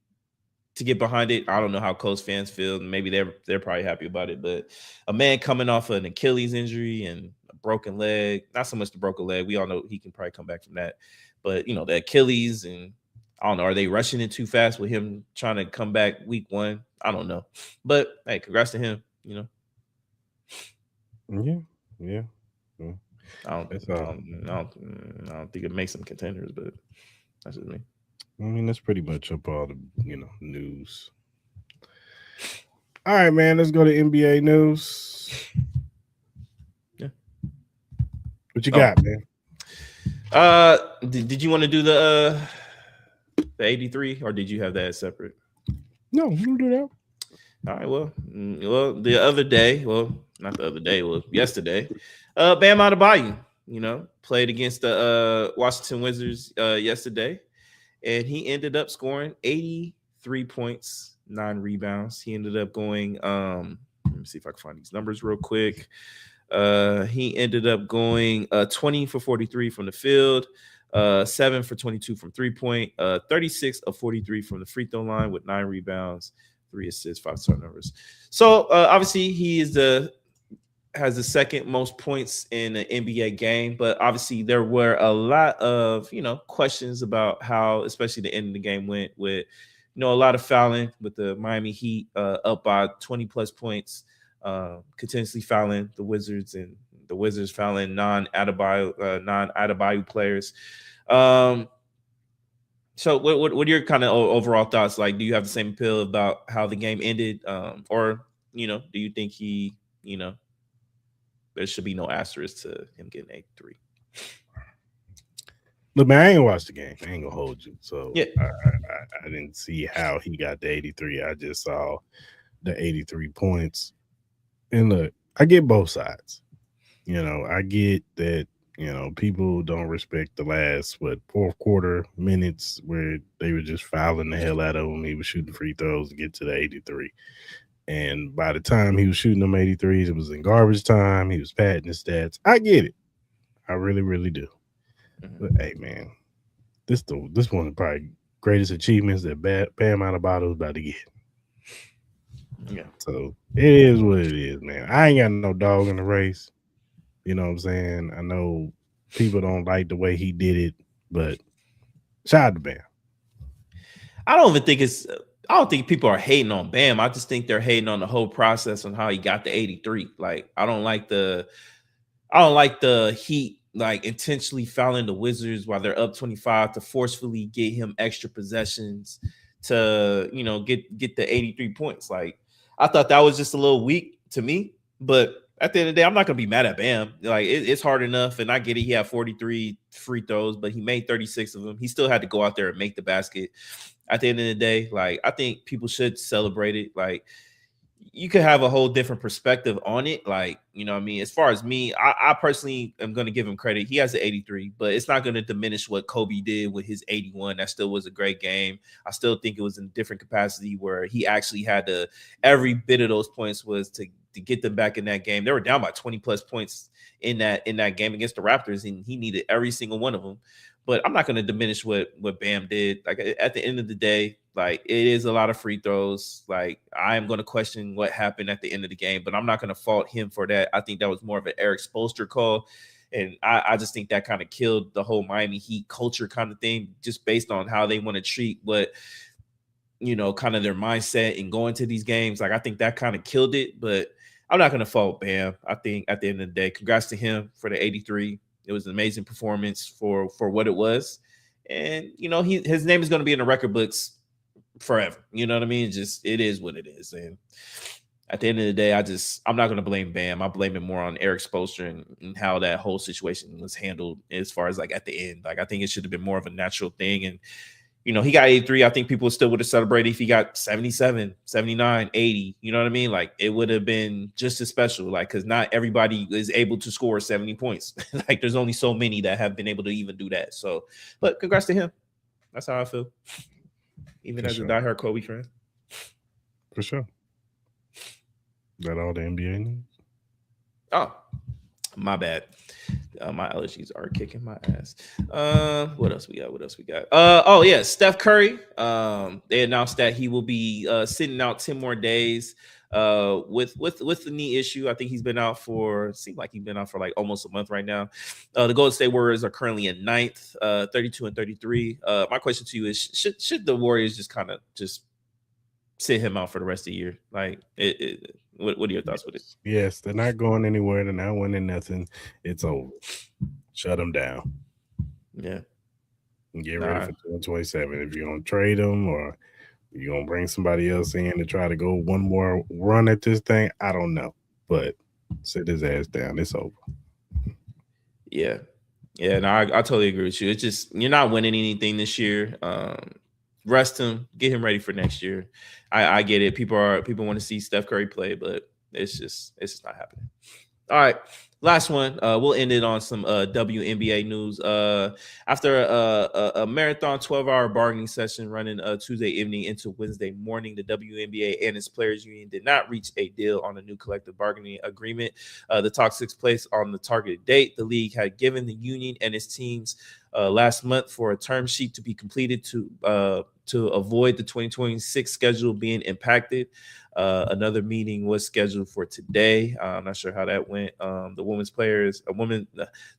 get behind it. I don't know how Colts fans feel. Maybe they're probably happy about it, but a man coming off of an Achilles injury and a broken leg, not so much the broken leg. We all know he can probably come back from that, but the Achilles, and I don't know, are they rushing it too fast with him trying to come back week 1? I don't know, but hey, congrats to him. Yeah. I don't think it makes them contenders, but that's just me. I mean, that's pretty much up all the news. All right, man. Let's go to NBA news. Yeah. What you got, man? Did you want to do the 83, or did you have that separate? No, you can do that. All right. Well, the other day. Well, not the other day. Well, yesterday. Bam Adebayo, played against the Washington Wizards yesterday, and he ended up scoring 83 points, 9 rebounds. He ended up going, let me see if I can find these numbers real quick. He ended up going 20 for 43 from the field, 7 for 22 from 3-point, 36 of 43 from the free throw line with 9 rebounds, 3 assists, 5 turnovers. So obviously he has the second most points in an NBA game, but obviously there were a lot of, questions about how, especially the end of the game went with, a lot of fouling with the Miami Heat up by 20 plus points, continuously fouling the Wizards, and the Wizards fouling non-Adebayo players. So what are your kind of overall thoughts? Like, do you have the same appeal about how the game ended? Or, do you think he, there should be no asterisk to him getting 83? Look, man, I ain't watched the game. I ain't gonna hold you. So yeah, I didn't see how he got the 83. I just saw the 83 points. And look, I get both sides. I get that, people don't respect the last, fourth quarter minutes where they were just fouling the hell out of him. He was shooting free throws to get to the 83. And by the time he was shooting them 83s, it was in garbage time. He was padding his stats. I get it. I really, really do. But hey, man, this one of the probably greatest achievements that Bam Adebayo is about to get. Yeah. So it is what it is, man. I ain't got no dog in the race. You know what I'm saying? I know people don't like the way he did it, but shout out to Bam. I don't think people are hating on Bam. I just think they're hating on the whole process on how he got the 83. Like, I don't like the Heat like intentionally fouling the Wizards while they're up 25 to forcefully get him extra possessions to, get the 83 points. Like, I thought that was just a little weak to me, but at the end of the day, I'm not gonna be mad at Bam. Like, it's hard enough, and I get it. He had 43 free throws, but he made 36 of them. He still had to go out there and make the basket. At the end of the day, like, I think people should celebrate it. Like, you could have a whole different perspective on it. Like, what I mean? As far as me, I personally am going to give him credit. He has an 83, but it's not going to diminish what Kobe did with his 81. That still was a great game. I still think it was in a different capacity where he actually had every bit of those points was to to get them back in that game. They were down by 20 plus points in that game against the Raptors, and he needed every single one of them. But I'm not going to diminish what Bam did. Like at the end of the day, like it is a lot of free throws. Like I am going to question what happened at the end of the game, but I'm not going to fault him for that. I think that was more of an Eric Spoelstra call. And I just think that kind of killed the whole Miami Heat culture kind of thing, just based on how they want to treat what, kind of their mindset and going to these games. Like, I think that kind of killed it, but I'm not going to fault Bam. I think at the end of the day, congrats to him for the 83. It was an amazing performance for what it was. And, his name is going to be in the record books forever. You know what I mean? Just, it is what it is. And at the end of the day, I'm not going to blame Bam. I blame it more on Eric Spoelstra and how that whole situation was handled as far as like at the end. Like, I think it should have been more of a natural thing. And, he got 83. I think people still would have celebrated if he got 77, 79, 80. You know what I mean? Like, it would have been just as special. Like, because not everybody is able to score 70 points. Like, there's only so many that have been able to even do that. So, but congrats to him. That's how I feel. Even as a diehard Kobe fan. For sure. That all the NBA news? Oh, my bad. My allergies are kicking my ass. What else we got? Oh yeah, Steph Curry. They announced that he will be sitting out 10 more days with the knee issue. I think he's been out for like almost a month right now. The Golden State Warriors are currently in 9th, 32 and 33. My question to you is, should the Warriors just kind of just sit him out for the rest of the year? Like, what are your thoughts with it? Yes, they're not going anywhere. They're not winning nothing. It's over. Shut them down. Yeah. And get ready for 2027. If you're going to trade them or you're going to bring somebody else in to try to go one more run at this thing, I don't know. But sit his ass down. It's over. Yeah. Yeah, no, I totally agree with you. It's just, you're not winning anything this year. Rest him, get him ready for next year. I get it. People want to see Steph Curry play, but it's just not happening. All right, last one. We'll end it on some WNBA news. After a marathon 12-hour bargaining session running Tuesday evening into Wednesday morning, the WNBA and its players union did not reach a deal on a new collective bargaining agreement. The talks took place on the targeted date. The league had given the union and its teams last month for a term sheet to be completed to avoid the 2026 schedule being impacted. Another meeting was scheduled for today. I'm not sure how that went. The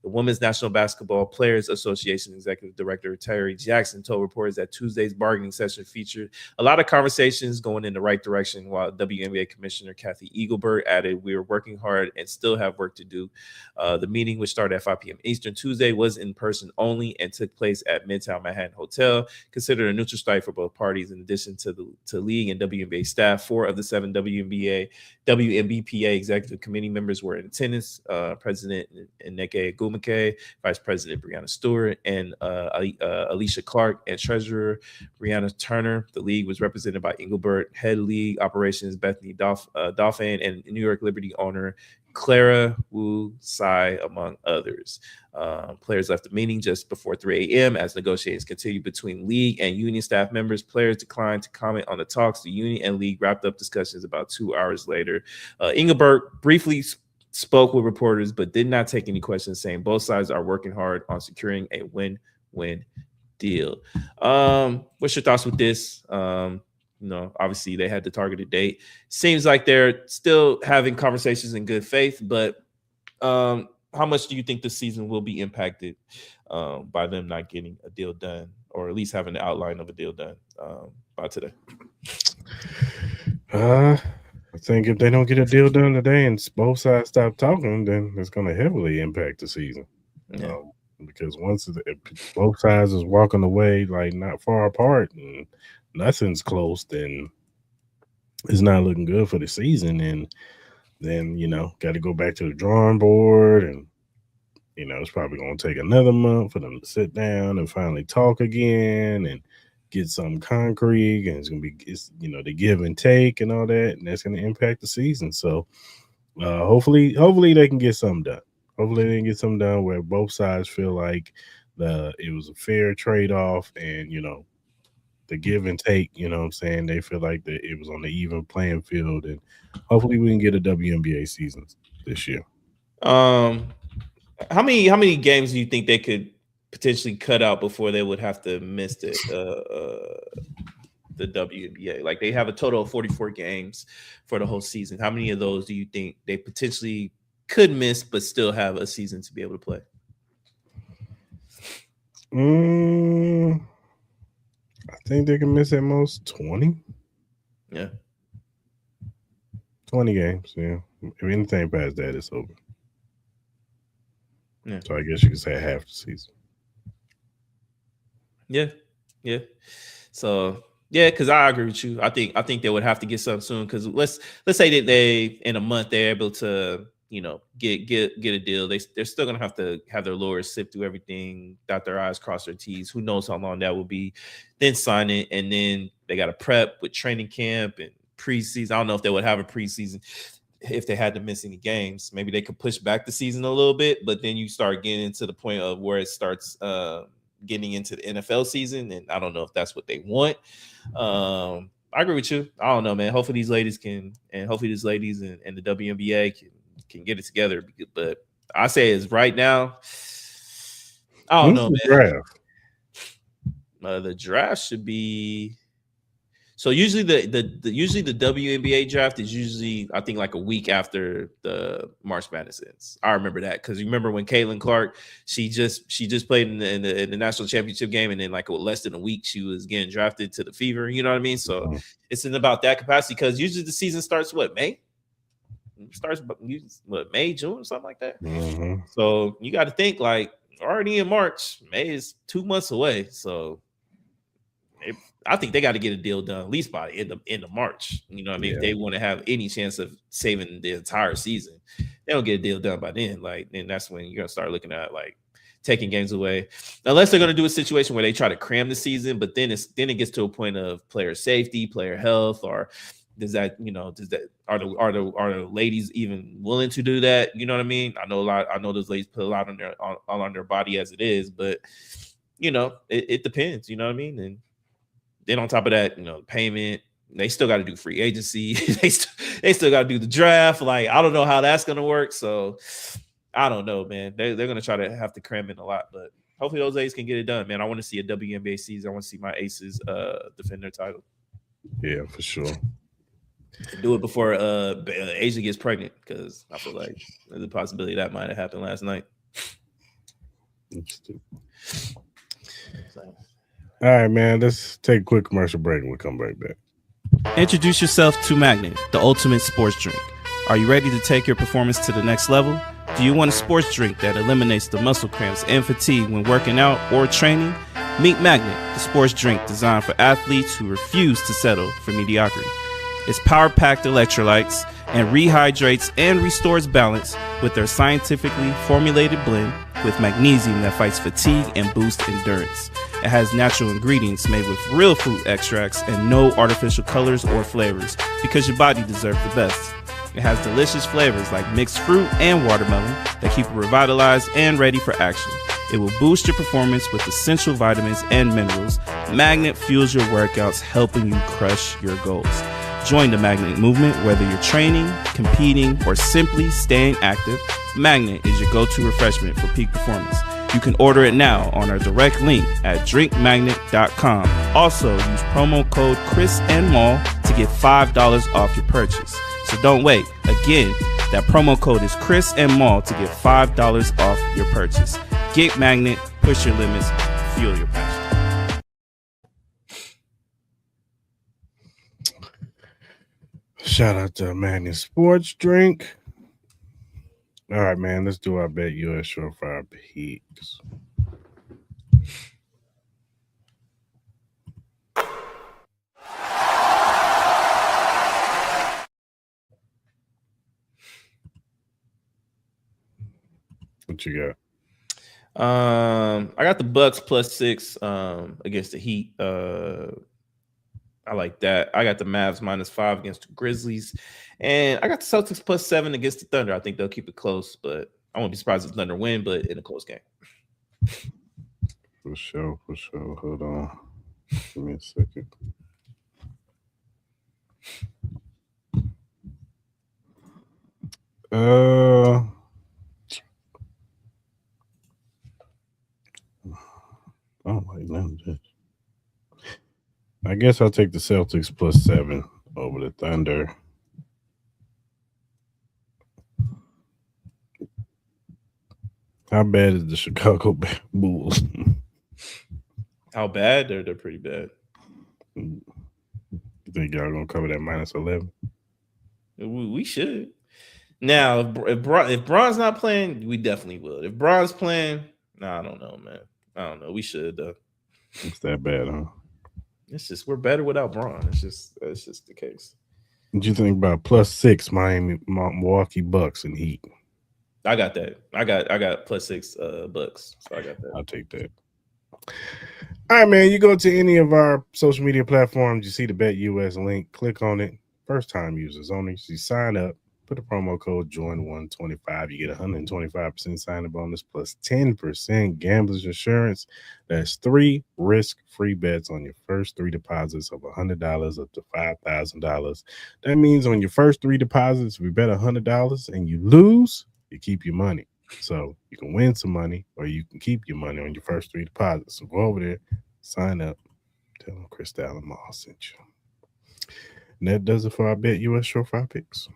Women's National Basketball Players Association Executive Director Terry Jackson told reporters that Tuesday's bargaining session featured a lot of conversations going in the right direction, while WNBA Commissioner Kathy Eagleberg added, "We are working hard and still have work to do." The meeting, which started at 5 p.m. Eastern Tuesday, was in person only and took place at Midtown Manhattan Hotel, considered a neutral site for both parties. In addition to league and WNBA staff, 4 of the 7 WNBPA executive committee members were in attendance. President Nneka Ogwumike, Vice President Breanna Stewart, and Alicia Clark, and Treasurer Brianna Turner. The league was represented by Engelbert, Head League Operations Bethany Dauphin, and New York Liberty owner Clara Wu Tsai, among others. Players left the meeting just before 3 a.m. as negotiations continued between league and union staff members. Players declined to comment on the talks. The union and league wrapped up discussions about 2 hours later. Engelbert briefly spoke with reporters, but did not take any questions, saying both sides are working hard on securing a win-win deal. What's your thoughts with this? Obviously they had the targeted date. Seems like they're still having conversations in good faith, but how much do you think the season will be impacted by them not getting a deal done, or at least having the outline of a deal done by today? I think if they don't get a deal done today and both sides stop talking, then it's going to heavily impact the season. Yeah. Because once both sides is walking away, like not far apart, and nothing's close, then it's not looking good for the season. And then, got to go back to the drawing board, and, it's probably going to take another month for them to sit down and finally talk again and get something concrete. And it's going to be, the give and take and all that. And that's going to impact the season. So hopefully they can get something done. Hopefully they can get something done where both sides feel like it was a fair trade-off, and, the give and take. You know what I'm saying? They feel like that it was on the even playing field, and hopefully we can get a WNBA season this year. Um, how many games do you think they could potentially cut out before they would have to miss the WNBA? Like they have a total of 44 games for the whole season. How many of those do you think they potentially could miss but still have a season to be able to play? I think they can miss at most 20. Yeah. 20 games, yeah. If anything past that, it's over. Yeah. So I guess you could say half the season. Yeah. Yeah. So yeah, because I agree with you. I think they would have to get something soon. Because let's say that they in a month they're able to get a deal. They're still gonna have to have their lawyers sift through everything, dot their I's, cross their T's. Who knows how long that will be? Then sign it, and then they got to prep with training camp and preseason. I don't know if they would have a preseason if they had to miss any games. Maybe they could push back the season a little bit, but then you start getting to the point of where it starts getting into the NFL season, and I don't know if that's what they want. I agree with you. I don't know, man. Hopefully these ladies and the WNBA can get it together. But I say is right now, I don't know, man. The draft should be. So usually the WNBA draft is usually, I think, like a week after the March Madness ends. I remember that because you remember when Caitlin Clark, she just played in the national championship game, and then like less than a week she was getting drafted to the Fever. You know what I mean? So it's in about that capacity because usually the season starts May? It starts May, June, something like that. So you got to think like already in March. May is 2 months away. So I think they got to get a deal done at least by the end of March. You know what I mean? Yeah. If they want to have any chance of saving the entire season, they don't get a deal done by then. Like, then that's when you're gonna start looking at like taking games away, unless they're gonna do a situation where they try to cram the season. But then it gets to a point of player safety, player health, or are the ladies even willing to do that? You know what I mean? I know those ladies put a lot on their body as it is, but it depends. You know what I mean? And then on top of that, payment, they still got to do free agency. they still got to do the draft. Like, I don't know how that's going to work. So I don't know, man. They're going to try to have to cram in a lot, but hopefully those A's can get it done, man. I want to see a WNBA season. I want to see my Aces defend their title. Yeah, for sure. Do it before Asia gets pregnant, because I feel like there's a possibility that might have happened last night. Interesting. All right, man, let's take a quick commercial break and we'll come right back. Introduce yourself to Magnet, the ultimate sports drink. Are you ready to take your performance to the next level? Do you want a sports drink that eliminates the muscle cramps and fatigue when working out or training? Meet Magnet, the sports drink designed for athletes who refuse to settle for mediocrity. It's power-packed electrolytes and rehydrates and restores balance with their scientifically formulated blend with magnesium that fights fatigue and boosts endurance. It has natural ingredients made with real fruit extracts and no artificial colors or flavors, because your body deserves the best. It has delicious flavors like mixed fruit and watermelon that keep you revitalized and ready for action. It will boost your performance with essential vitamins and minerals. Magnet fuels your workouts, helping you crush your goals. Join the Magnet movement, whether you're training, competing, or simply staying active. Magnet is your go-to refreshment for peak performance. You can order it now on our direct link at drinkmagnet.com. Also, use promo code Cris and Mal to get $5 off your purchase. So don't wait. Again, that promo code is Cris and Mal to get $5 off your purchase. Get Magnet, push your limits, fuel your passion. Shout out to Magnet Sports Drink. All right, man, let's do our bet US Surefire picks. What you got? I got the Bucks +6 against the Heat. I like that. I got the Mavs -5 against the Grizzlies, and I got the Celtics +7 against the Thunder. I think they'll keep it close, but I won't be surprised if the Thunder win, but in a close game. For sure. Hold on. Give me a second. I don't like none of this. I guess I'll take the Celtics +7 over the Thunder. How bad is the Chicago Bulls? How bad? They're pretty bad. You think y'all gonna cover that -11? We should. Now, if Bron's not playing, we definitely will. If Bron's playing, I don't know, man. I don't know. We should though. It's that bad, huh? It's just we're better without Bron. It's just the case. What you think about +6 Milwaukee Bucks and Heat? I got that. I got +6 Bucks. So I got that. I'll take that. All right, man. You go to any of our social media platforms, you see the Bet US link, click on it. First time users only. You sign up, put the promo code JOIN125. You get 125% sign up bonus plus 10% gambler's insurance. That's 3 risk-free bets on your first 3 deposits of $100 up to $5,000. That means on your first 3 deposits, we bet $100 and you lose, you keep your money. So you can win some money or you can keep your money on your first 3 deposits. So go over there, sign up, tell them Cris Style Mal sent you. And that does it for our Bet US Short 5 picks.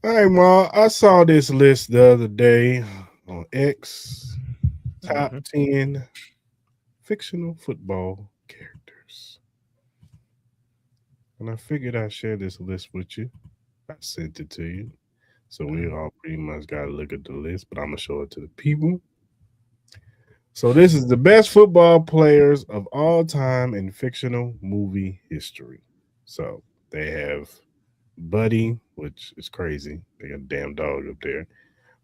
All right, Mal, I saw this list the other day on X. Top 10 fictional football characters. And I figured I'd share this list with you. I sent it to you. So we all pretty much got to look at the list, but I'm going to show it to the people. So this is the best football players of all time in fictional movie history. So they have Buddy, which is crazy. They got a damn dog up there.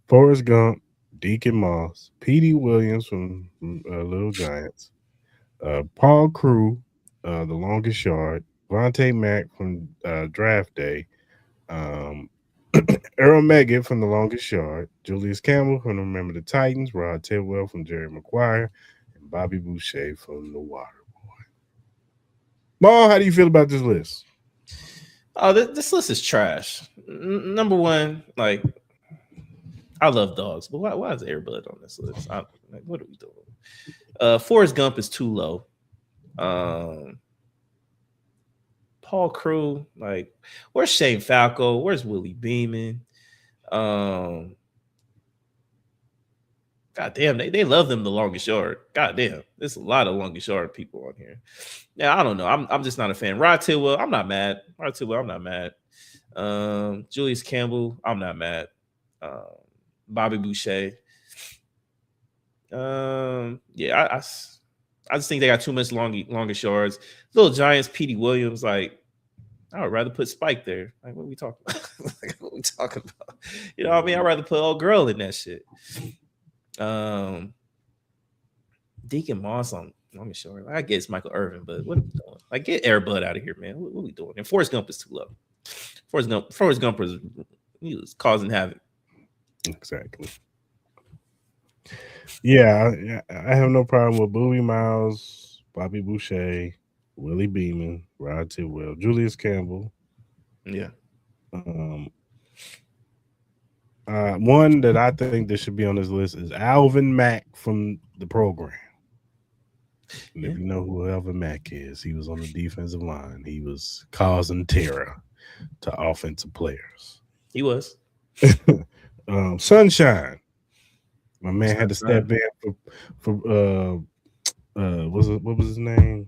Forrest Gump, Deacon Moss, Petey Williams from Little Giants, Paul Crew, The Longest Yard, Vontae Mack from Draft Day, Earl Meggett from The Longest Yard, Julius Campbell from Remember the Titans, Rod Tidwell from Jerry Maguire, and Bobby Boucher from The Water Boy. Mal, how do you feel about this list? Oh, this list is trash. Number one, like, I love dogs, but why is Airbud on this list? What are we doing? Forrest Gump is too low. Paul Crew, like, where's Shane Falco? Where's Willie Beeman? God damn, they love them the Longest Yard. God damn, there's a lot of Longest Yard people on here. Yeah, I don't know. I'm just not a fan. Rod Tidwell, I'm not mad. Julius Campbell, I'm not mad. Bobby Boucher. Yeah, I just think they got too much longest yards. Little Giants, Petey Williams, like, I would rather put Spike there. Like, what are we talking about? What are we talking about? You know what I mean? I'd rather put old girl in that shit. Deacon Moss on longest yard. I guess Michael Irvin, but what are we doing? Like, get Airbud out of here, man. What are we doing? And Forrest Gump is too low. Forrest Gump was causing havoc. Exactly. Yeah, I have no problem with Bowie Miles, Bobby Boucher, Willie Beeman, Rod Tidwell, Julius Campbell. Yeah. One that I think that should be on this list is Alvin Mack from The Program. And if you know who Alvin Mack is, he was on the defensive line. He was causing terror to offensive players. He was. Sunshine. My man had to step in for what was his name?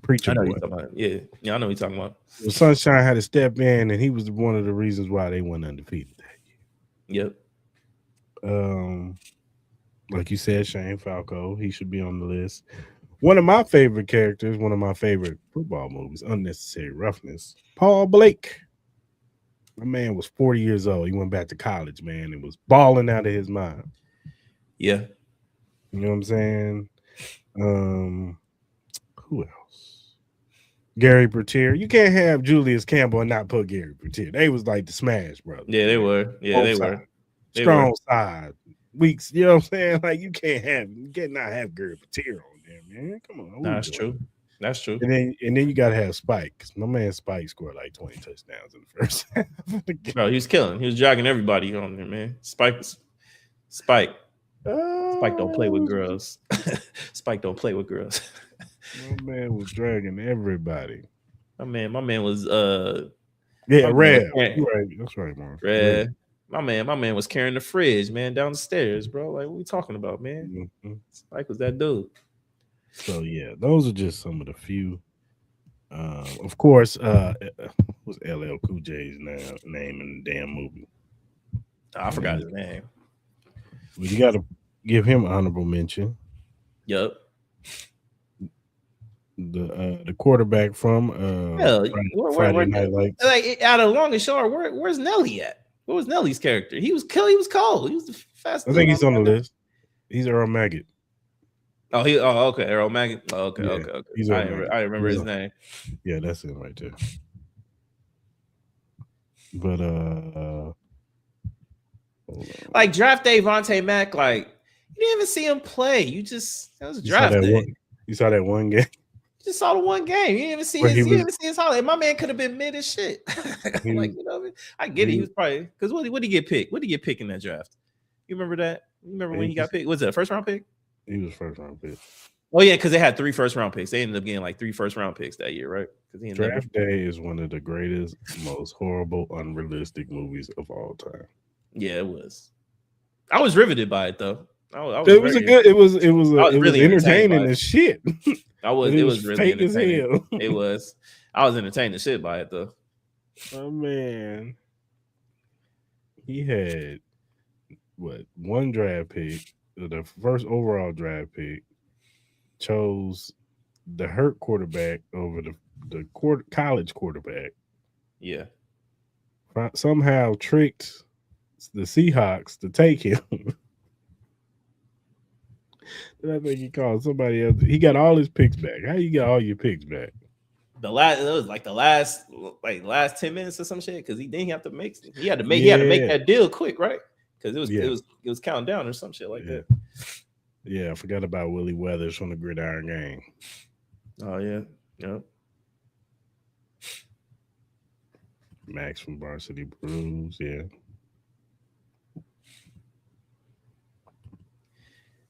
Preacher Boy. Yeah, I know what you're talking about. Well, Sunshine had to step in, and he was one of the reasons why they went undefeated that year. Yep. Like you said, Shane Falco, he should be on the list. One of my favorite characters, one of my favorite football movies, Unnecessary Roughness, Paul Blake. My man was 40 years old. He went back to college, man, and was balling out of his mind. Yeah. You know what I'm saying? Who else? Gary Bertier. You can't have Julius Campbell and not put Gary Bertier. They was like the Smash Brothers. Yeah, they were. Yeah, Both they sides. were. They Strong were. side. Weeks. You know what I'm saying? Like you cannot have Gary Bertier on there, man. Come on. Nah, that's true. That's true. And then you gotta have Spike. Cause my man Spike scored like 20 touchdowns in the first half of the game. Bro, he was killing. He was dragging everybody on there, man. Spike don't play with girls. Spike don't play with girls. My man was dragging everybody. My man was Red. Right. That's right, man. Red. My man was carrying the fridge, man, down the stairs, bro. Like, what we talking about, man? Mm-hmm. Spike was that dude. So yeah, those are just some of the few. Of course, what's LL Cool J's name in the damn movie? I forgot his name. Well, you got to give him an honorable mention. Yup. The quarterback from Friday Night Lights. Like out of long and short, where's Nelly at? What was Nelly's character? He was cold. He was the fastest. I think he's on the list. He's Earl Maggot. Okay, Earl Maggot. Oh, okay, Yeah, okay. he's I Earl Maggot. remember his name. Yeah, that's it right there. But like draft day, Vontae Mack, like you didn't even see him play. That was a draft day. You saw that one game? You just saw the one game. You didn't even see his highlight. My man could have been mid as shit. Like, you know, I get it. He was probably because what did he get picked? What did he get picked in that draft? You remember that? You remember when he got picked? Was it a first round pick? He was first round pick. Oh yeah, because they had 3 first round picks. They ended up getting like 3 first round picks that year, right? Draft Day is one of the greatest, most horrible, unrealistic movies of all time. Yeah, it was. I was riveted by it though. It was really entertaining as shit. It was really entertaining. It was. I was entertained as shit by it though. Oh man, he had one draft pick, the first overall draft pick, chose the hurt quarterback over the college quarterback. Yeah. Somehow tricked the Seahawks to take him. I think he called somebody else. He got all his picks back. How you got all your picks back? It was like the last 10 minutes or some shit because he had to make that deal quick, right? Because it was counting down or some shit like that. Yeah, I forgot about Willie Weathers from the Gridiron Gang. Oh yeah, yep. Max from Varsity Blues, yeah.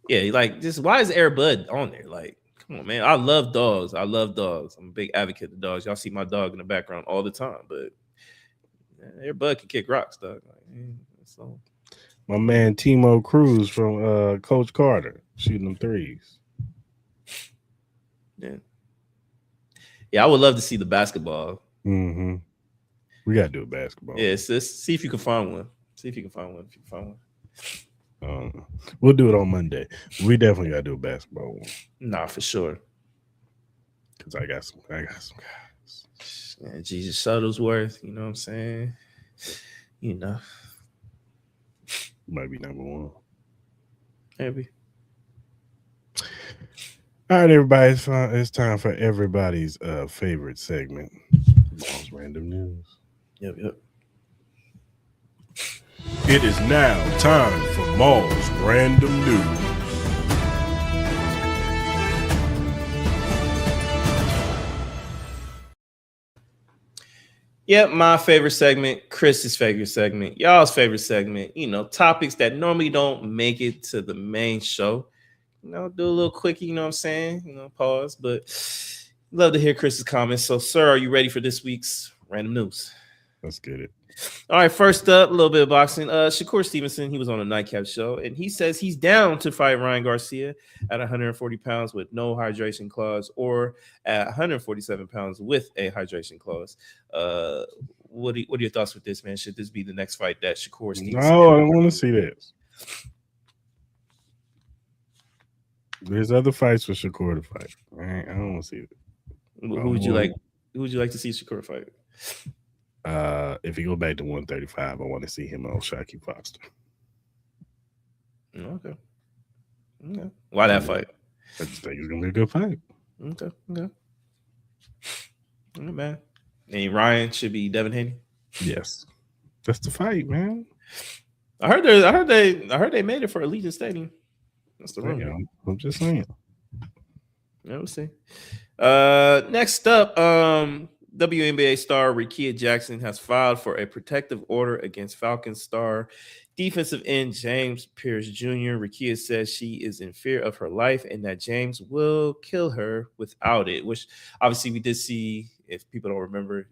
Yeah, like just why is Air Bud on there? Like, come on, man. I love dogs. I'm a big advocate of dogs. Y'all see my dog in the background all the time, but Air Bud can kick rocks, dog. So. My man Timo Cruz from Coach Carter shooting them threes. Yeah, I would love to see the basketball. Mm-hmm. We gotta do a basketball. Yeah, see if you can find one. See if you can find one. If you can find one. We'll do it on Monday. We definitely gotta do a basketball one. Nah, for sure. Because I got some guys. Yeah, Jesus Shuttlesworth, you know what I'm saying? You know. Might be number one. Maybe. All right, everybody. It's time for everybody's favorite segment. Mal's Random News. Yep. It is now time for Mal's Random News. Yep, my favorite segment, Chris's favorite segment, y'all's favorite segment. You know, topics that normally don't make it to the main show. You know, do a little quickie, you know what I'm saying? You know, pause, but love to hear Chris's comments. So, sir, are you ready for this week's Random News? Let's get it. All right, first up, a little bit of boxing. Shakur Stevenson, he was on a Nightcap show, and he says he's down to fight Ryan Garcia at 140 pounds with no hydration clause or at 147 pounds with a hydration clause. What are your thoughts with this, man? Should this be the next fight that Shakur Stevenson? No, I don't want to see this. There's other fights for Shakur to fight. I don't want to see it. Who would you like? Who would you like to see Shakur fight? If he go back to 135, I want to see him on Shaki Foster. Okay. Why that fight? I just think it's gonna be a good fight. Okay. man. And Ryan should be Devin Haney. Yes, that's the fight, man. I heard they made it for Allegiant Stadium. That's the rumor. I'm just saying. Yeah, we'll see. Next up, WNBA star Rickea Jackson has filed for a protective order against Falcons star defensive end James Pierce Jr. Rickea says she is in fear of her life and that James will kill her without it, which obviously we did see. If people don't remember,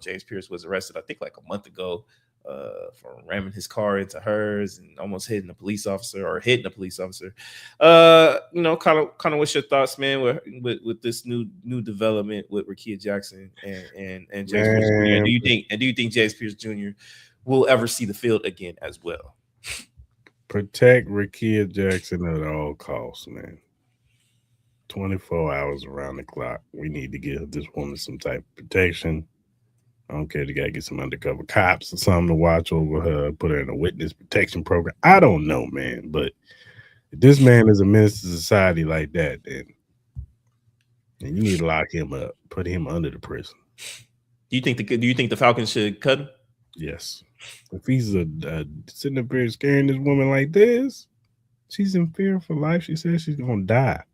James Pierce was arrested, I think like a month ago, for ramming his car into hers and almost hitting a police officer. Kind of what's your thoughts, man, with this new development with Rickea Jackson and James Pierce Jr.? Do you think James Pierce Jr. will ever see the field again as well? Protect Rickea Jackson at all costs, man. 24 hours around the clock. We need to give this woman some type of protection. I don't care. You got to get some undercover cops or something to watch over her, put her in a witness protection program. I don't know, man. But if this man is a menace to society like that, then you need to lock him up, put him under the prison. Do you think the Falcons should cut him? Yes. If he's sitting up here scaring this woman like this, she's in fear for life. She says she's going to die.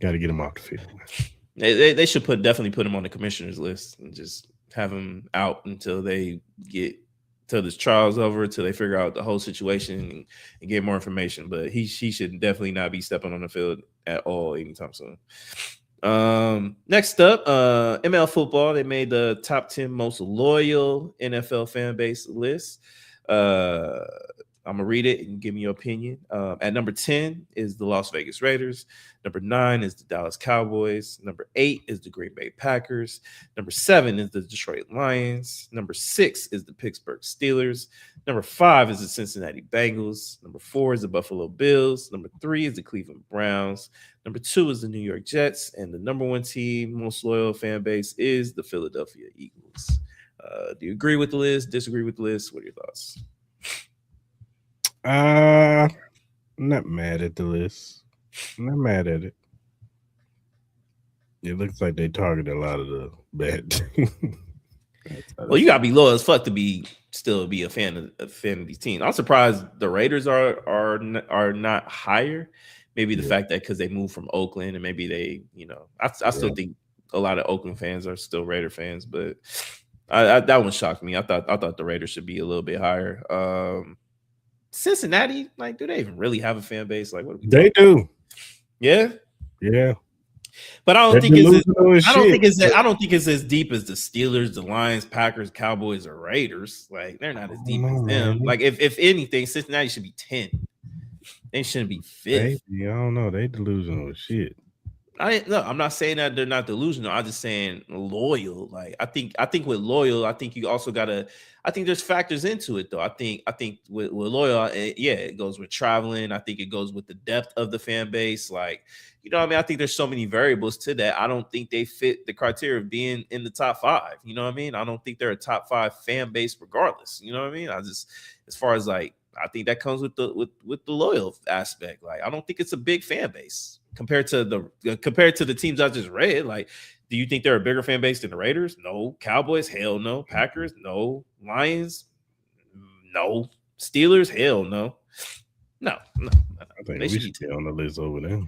Got to get him off the field. They should definitely put him on the commissioner's list and just have him out until this trial's over, until they figure out the whole situation and get more information. But he should definitely not be stepping on the field at all anytime soon. Next up, ML football. They made the top 10 most loyal NFL fan base list. I'm going to read it and give me your opinion. At number 10 is the Las Vegas Raiders. Number 9 is the Dallas Cowboys. Number 8 is the Green Bay Packers. Number 7 is the Detroit Lions. Number 6 is the Pittsburgh Steelers. Number 5 is the Cincinnati Bengals. Number 4 is the Buffalo Bills. Number 3 is the Cleveland Browns. Number 2 is the New York Jets. And the number 1 team, most loyal fan base, is the Philadelphia Eagles. Do you agree with the list? Disagree with the list? What are your thoughts? I'm not mad at the list. I'm not mad at it. It looks like they target a lot of the bad teams. Well, you gotta be loyal as fuck to still be a fan of these teams. I'm surprised the Raiders are not higher. Maybe the fact that because they moved from Oakland and maybe they, I still think a lot of Oakland fans are still Raider fans, but that one shocked me. I thought the Raiders should be a little bit higher. Cincinnati, do they even really have a fan base? What are we they do. Yeah. But I don't think it's as deep as the Steelers, the Lions, Packers, Cowboys, or Raiders. They're not as deep as them. If anything, Cincinnati should be 10. They shouldn't be 5th. I don't know. They delusional as shit. I'm not saying that they're not delusional. I'm just saying loyal. I think with loyal, I think you also gotta. I think there's factors into it though. I think with loyal, it goes with traveling. I think it goes with the depth of the fan base. I think there's so many variables to that. I don't think they fit the criteria of being in the top 5. You know what I mean? I don't think they're a top 5 fan base regardless. You know what I mean? As far as I think that comes with the loyal aspect. I don't think it's a big fan base compared to the teams I just read. Do you think they're a bigger fan base than the Raiders? No. Cowboys? Hell no. Packers? No. Lions? No. Steelers? Hell no. No. I think we should be on the list over there.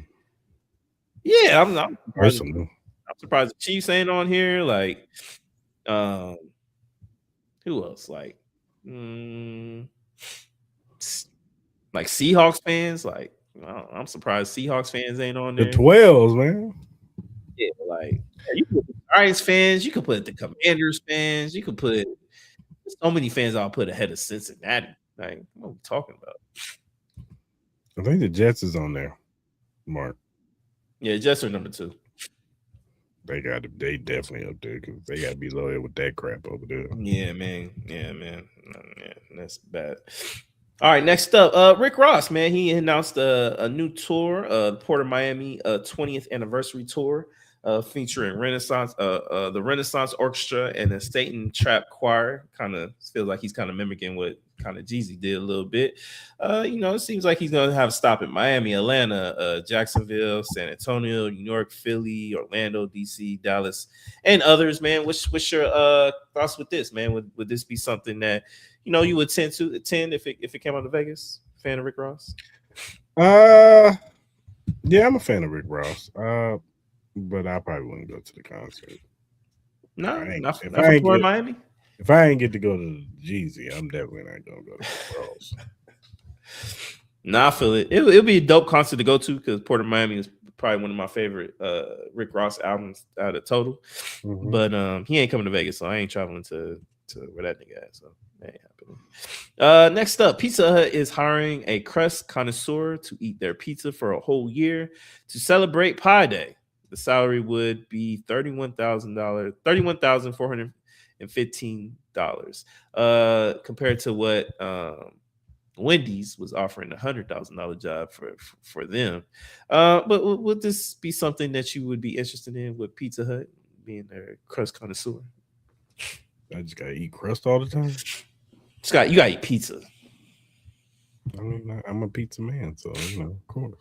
Yeah, I'm personally. I'm surprised the Chiefs ain't on here. Who else? Seahawks fans. I'm surprised Seahawks fans ain't on there. The 12s, man. Yeah, you could put the Giants fans, you could put the Commanders fans, you could put so many fans I'll put ahead of Cincinnati. What are we talking about? I think the Jets is on there, Mark. Yeah, Jets are number 2. They definitely up there because they got to be loyal with that crap over there. Yeah, man. Yeah, that's bad. All right, next up, Rick Ross, man. He announced a new tour, Port of Miami 20th anniversary tour. featuring the Renaissance Orchestra and the Satan Trap Choir. Kind of feels like he's kind of mimicking what kind of Jeezy did a little bit. It seems like he's gonna have a stop in Miami, Atlanta, Jacksonville, San Antonio, New York, Philly, Orlando, DC, Dallas, and others. Man, what's your thoughts with this, man? Would this be something that you would tend to attend if it came out to Vegas? Fan of Rick Ross? Yeah, I'm a fan of Rick Ross. But I probably wouldn't go to the concert. No, not for Miami. If I ain't get to go to Jeezy, I'm definitely not gonna go to Rick Ross. Nah, I feel it. It'll be a dope concert to go to because Port of Miami is probably one of my favorite Rick Ross albums out of total. Mm-hmm. But he ain't coming to Vegas, so I ain't traveling to where that nigga at. So that ain't happening. Next up, Pizza Hut is hiring a crust connoisseur to eat their pizza for a whole year to celebrate Pi Day. The salary would be $31,415 compared to what Wendy's was offering $100,000 job for them. But would this be something that you would be interested in with Pizza Hut being their crust connoisseur? I just gotta eat crust all the time. You gotta eat pizza. I mean, I'm a pizza man, so of course.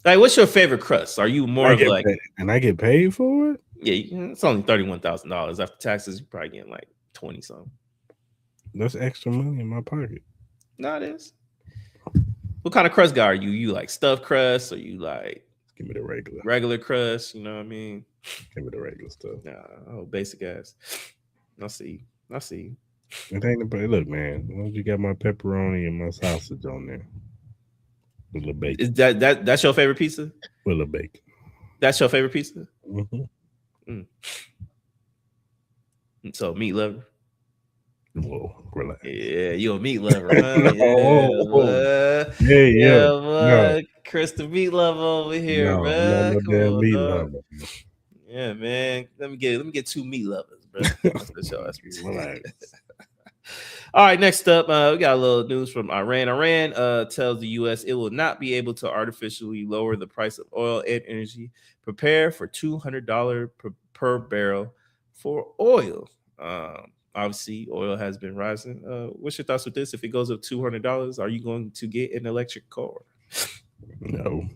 Like, what's your favorite crust? Are you more of like, and I get paid for it? Yeah, it's only $31,000 after taxes. You're probably getting like 20 something. That's extra money in my pocket. No, it is. What kind of crust guy are you? You like stuffed crust, or you like? Give me the regular crust. You know what I mean? Give me the regular stuff. Nah, basic ass. I see. It ain't about, look, man. Once you got my pepperoni and my sausage on there. With a bacon. Is that's your favorite pizza? With a bacon. That's your favorite pizza? Mm-hmm. So meat lover. Whoa, relax. Yeah, you a meat lover, huh? No. Cris the meat lover over here, no, man. I'm no meat lover. Yeah, man. Let me get two meat lovers, bro. Relax. All right, next up, we got a little news from Iran. Iran tells the U.S. it will not be able to artificially lower the price of oil and energy. Prepare for $200 per barrel for oil. Obviously, oil has been rising. What's your thoughts with this? If it goes up $200, are you going to get an electric car? No.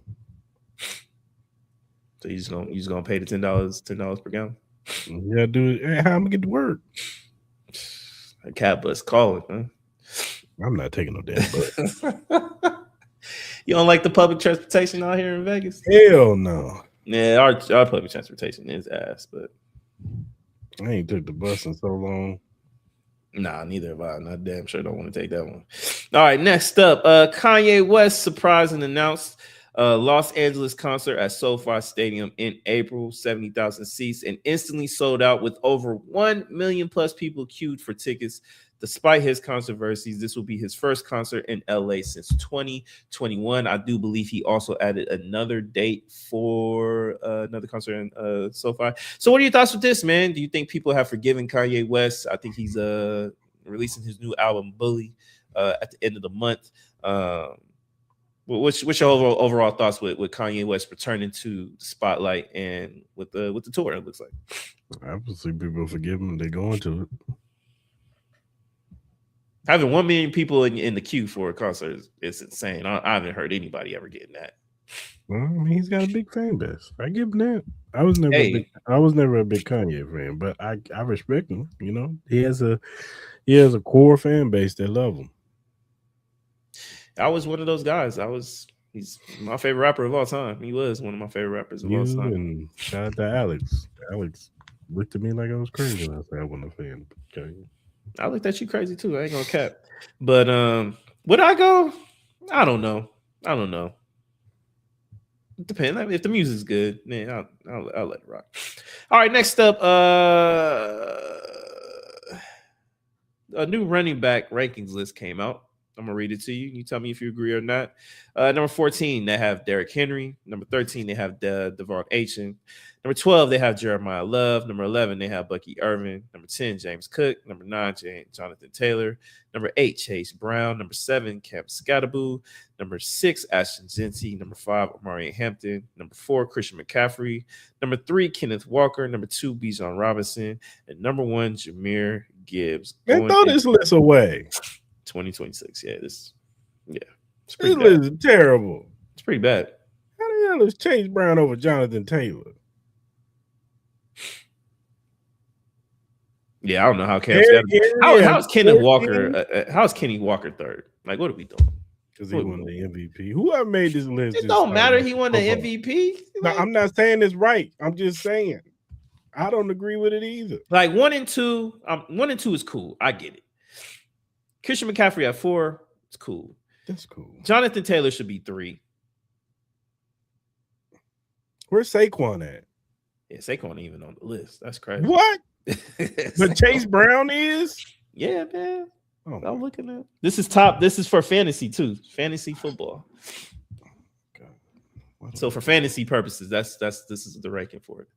So you just gonna pay the $10 per gallon? Yeah, dude. Hey, how I'm gonna get to work? A cab bus calling, huh? I'm not taking no damn bus. You don't like the public transportation out here in Vegas? Hell no. Yeah, our public transportation is ass, but I ain't took the bus in so long. Nah, neither have I. I damn sure don't want to take that one. All right, next up, Kanye West surprised and announced Los Angeles concert at SoFi Stadium in April, 70,000 seats, and instantly sold out with over 1 million plus people queued for tickets. Despite his controversies, this will be his first concert in LA since 2021. I do believe he also added another date for another concert in SoFi. So what are your thoughts with this, man? Do you think people have forgiven Kanye West? I think he's releasing his new album, Bully, at the end of the month. What's your overall thoughts with Kanye West returning to the spotlight and with the tour? It looks like obviously people forgive him. They're going to it. Having 1 million people in the queue for a concert is insane. I haven't heard anybody ever getting that. Well, I mean, he's got a big fan base. I give him that. I was never a big Kanye fan, but I respect him. You know, he has a core fan base that love him. I was one of those guys. He's my favorite rapper of all time. He was one of my favorite rappers of all time. And shout out to Alex. Alex looked at me like I was crazy when I said I wasn't a fan. Okay. I looked at you crazy too. I ain't gonna cap. But would I go? I don't know. It depends. I mean, if the music's good, man, I'll let it rock. All right, next up, a new running back rankings list came out. I'm gonna read it to you. You tell me if you agree or not. Number 14, they have Derrick Henry. Number 13, they have Devon Achane. Number 12, they have Jeremiah Love. Number 11, they have Bucky Irvin. Number 10, James Cook. Number 9, Jonathan Taylor. Number 8, Chase Brown. Number 7, Cam Scatterboo. Number 6, Ashton Jeanty. Number 5, Omari Hampton. Number 4, Christian McCaffrey. Number 3, Kenneth Walker. Number 2, Bijan Robinson. And number 1, Jahmyr Gibbs. Man, throw this list away. 2026. Yeah, it's this list is terrible. It's pretty bad. How the hell is Chase Brown over Jonathan Taylor? Yeah, I don't know how how's Kenneth Walker? How's Kenny Walker third? Like, what are we doing? Because he won the MVP. Whoever made this list, it don't matter. He won the MVP. No, I'm not saying it's right. I'm just saying I don't agree with it either. Like 1 and 2, 1 and 2 is cool. I get it. Christian McCaffrey at 4, it's cool. That's cool. Jonathan Taylor should be 3. Where's Saquon at? Yeah, Saquon ain't even on the list. That's crazy. What? But Chase Brown is? Yeah, man. Oh, I'm looking at this is top. This is for fantasy too. Fantasy football. God. So for fantasy purposes, this is the ranking for it.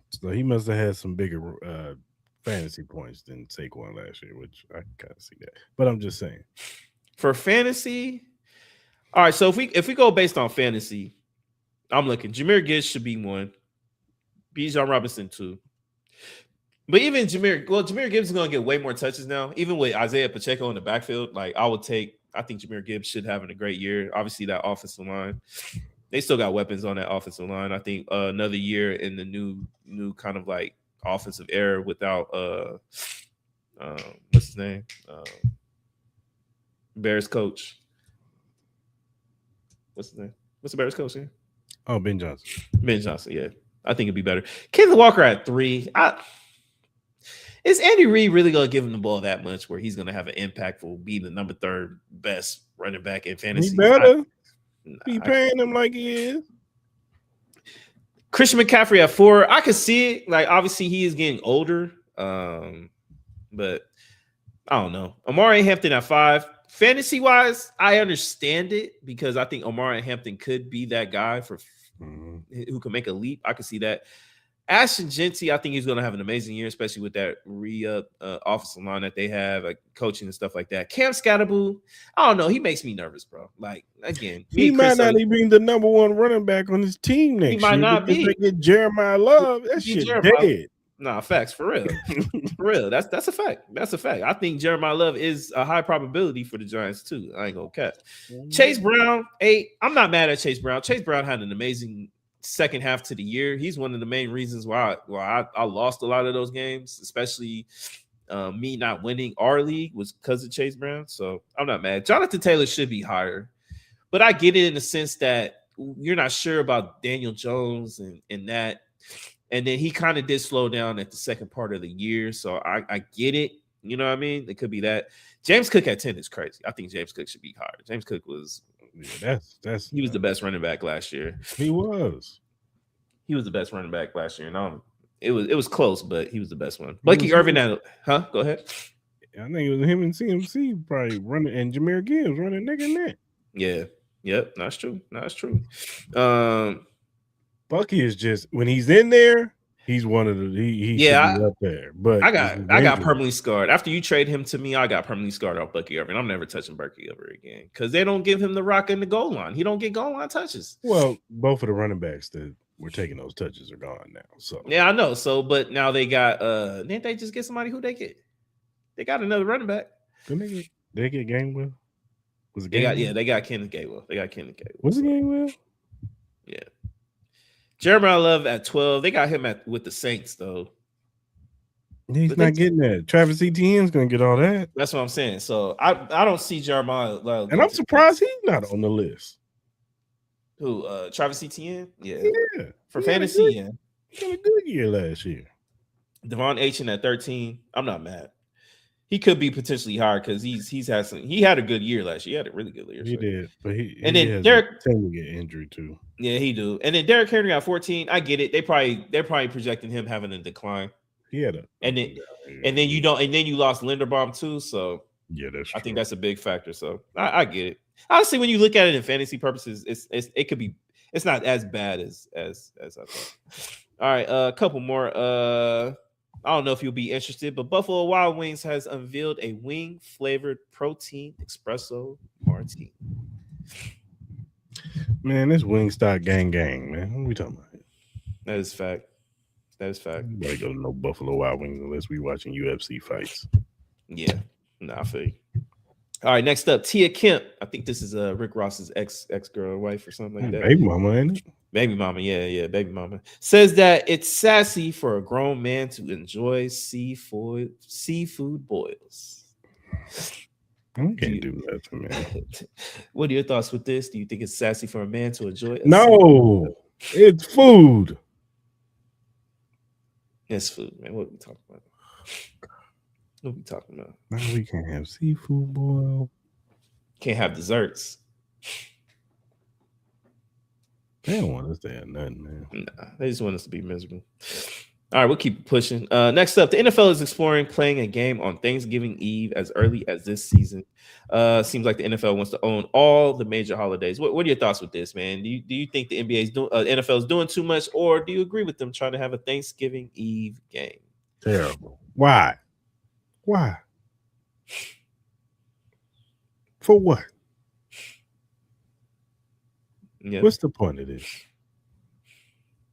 So he must have had some bigger fantasy points than Saquon last year, which I kind of see that. But I'm just saying. For fantasy, all right. So if we go based on fantasy, I'm looking. Jahmyr Gibbs should be 1. Bijan Robinson 2. But even Jahmyr Gibbs is going to get way more touches now. Even with Isaiah Pacheco in the backfield, like I think Jahmyr Gibbs should have a great year. Obviously, that offensive line, they still got weapons on that offensive line. I think another year in the new kind of like offensive era without what's his name? Bears coach. What's his name? What's the Bears coach here? Oh, Ben Johnson. Ben Johnson, yeah. I think it'd be better. Kenneth Walker at 3. Is Andy Reid really going to give him the ball that much where he's going to have an impact for being the number 3rd best running back in fantasy? He better. He paying him like he is. Christian McCaffrey at 4. I could see it. Like, obviously, he is getting older. But I don't know. Omari Hampton at 5. Fantasy-wise, I understand it because I think Omari Hampton could be that guy who can make a leap. I could see that. Ashton Jeanty, I think he's going to have an amazing year, especially with that offensive line that they have, like coaching and stuff like that. Cam Scatterboo, I don't know. He makes me nervous, bro. Like, again, he might not even be the number 1 running back on his team next year. He might not be. They get Jeremiah Love. That shit dead. Nah, facts, for real. For real. That's a fact. That's a fact. I think Jeremiah Love is a high probability for the Giants, too. I ain't going to cap. Chase Brown, 8. I'm not mad at Chase Brown. Chase Brown had an amazing second half to the year. He's one of the main reasons why I lost a lot of those games, especially me not winning our league was because of Chase Brown. So I'm not mad. Jonathan Taylor should be higher, but I get it in the sense that you're not sure about Daniel Jones and that. And then he kind of did slow down at the second part of the year. So I get it. You know what I mean? It could be that. James Cook at 10 is crazy. I think James Cook should be higher. James Cook was he was the best running back last year. He was the best running back last year. And it was close, but he was the best one. Bucky Irvin go ahead. I think it was him and CMC probably running, and Jahmyr Gibbs running neck and neck. Yeah. Yep. That's true. Bucky is just when he's in there, he's one of the he should be up there. But I got permanently scarred. After you trade him to me, I got permanently scarred off Bucky Irvin. I'm never touching Bucky ever again because they don't give him the rock in the goal line. He don't get goal line touches. Well, both of the running backs that were taking those touches are gone now. So yeah, I know. So, but now they got didn't they just get somebody who they get? They got another running back. Did they get Gainwell? Was it Gainwell? They got Kenneth Gainwell. Was it Gainwell? Yeah. Jeremiah Love at 12. They got him with the Saints, though. He's not getting that. Travis Etienne's going to get all that. That's what I'm saying. So I don't see Jeremiah Love. And I'm surprised he's not on the list. Who? Travis Etienne? Yeah. For he fantasy, He had a good year last year. Devon Achane at 13. I'm not mad. He could be potentially higher because he had a good year last year. He had a really good year. He did, but then Derek tend to get injury too. Yeah, he do. And then Derrick Henry at 14. I get it. They're probably projecting him having a decline. He had and then you lost Linderbaum too. So Yeah, that's I true. think that's a big factor. So I get it. Honestly, when you look at it in fantasy purposes, it could be, it's not as bad as I thought. All right, a couple more. I don't know if you'll be interested, but Buffalo Wild Wings has unveiled a wing flavored protein espresso martini. Man, this Wingstop gang, man. What are we talking about? That is fact. That is fact. Nobody go to no Buffalo Wild Wings unless we watching UFC fights. Yeah, I feel you. All right, next up, Tia Kemp. I think this is Rick Ross's ex girl or wife or something like that. Baby mama, ain't it? Baby mama, yeah, baby mama. Says that it's sassy for a grown man to enjoy seafood boils. I can't do nothing, man. What are your thoughts with this? Do you think it's sassy for a man to enjoy it? No, it's food. It's food, man. What are we talking about? What are we talking about? No, we can't have seafood boil. Can't have desserts. They don't want us to have nothing, man. Nah, they just want us to be miserable. All right, we'll keep pushing. Next up, the NFL is exploring playing a game on Thanksgiving Eve as early as this season. Seems like the NFL wants to own all the major holidays. What are your thoughts with this, man? Do you think the NFL is doing too much, or do you agree with them trying to have a Thanksgiving Eve game? Terrible. Why? For what? Yeah. What's the point of this?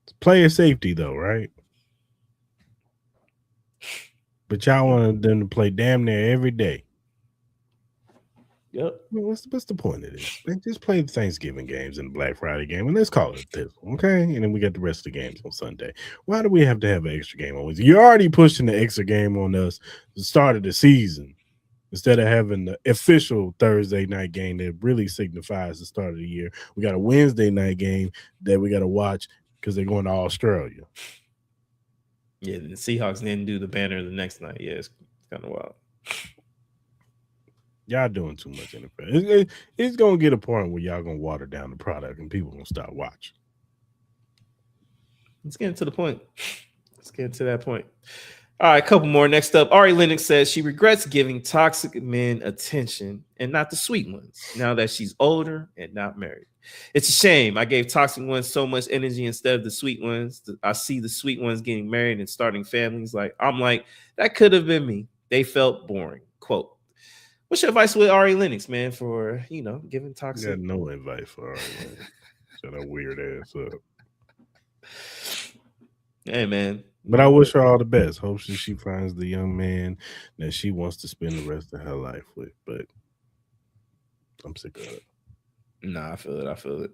It's player safety, though, right? But y'all want them to play damn near every day. Yep. Well, what's the point of this? They just play the Thanksgiving games and the Black Friday game, and let's call it this, okay? And then we got the rest of the games on Sunday. Why do we have to have an extra game on Wednesday? You're already pushing the extra game on us at the start of the season instead of having the official Thursday night game that really signifies the start of the year. We got a Wednesday night game that we got to watch because they're going to Australia. Yeah, the Seahawks didn't do the banner the next night. Yeah, it's kind of wild. Y'all doing too much NFL. It's going to get a point where y'all going to water down the product and people going to stop watching. Let's get to the point. Let's get to that point. All right, a couple more. Next up, Ari Lennox says she regrets giving toxic men attention and not the sweet ones now that she's older and not married. It's a shame. I gave toxic ones so much energy instead of the sweet ones. I see the sweet ones getting married and starting families. I'm like, that could have been me. They felt boring. Quote. What's your advice with Ari Lennox, man, for, giving toxic? I got no advice for Ari Lennox. Shut that weird ass up. Hey, man. But I wish her all the best. Hope she finds the young man that she wants to spend the rest of her life with. But I'm sick of it. Nah, I feel it.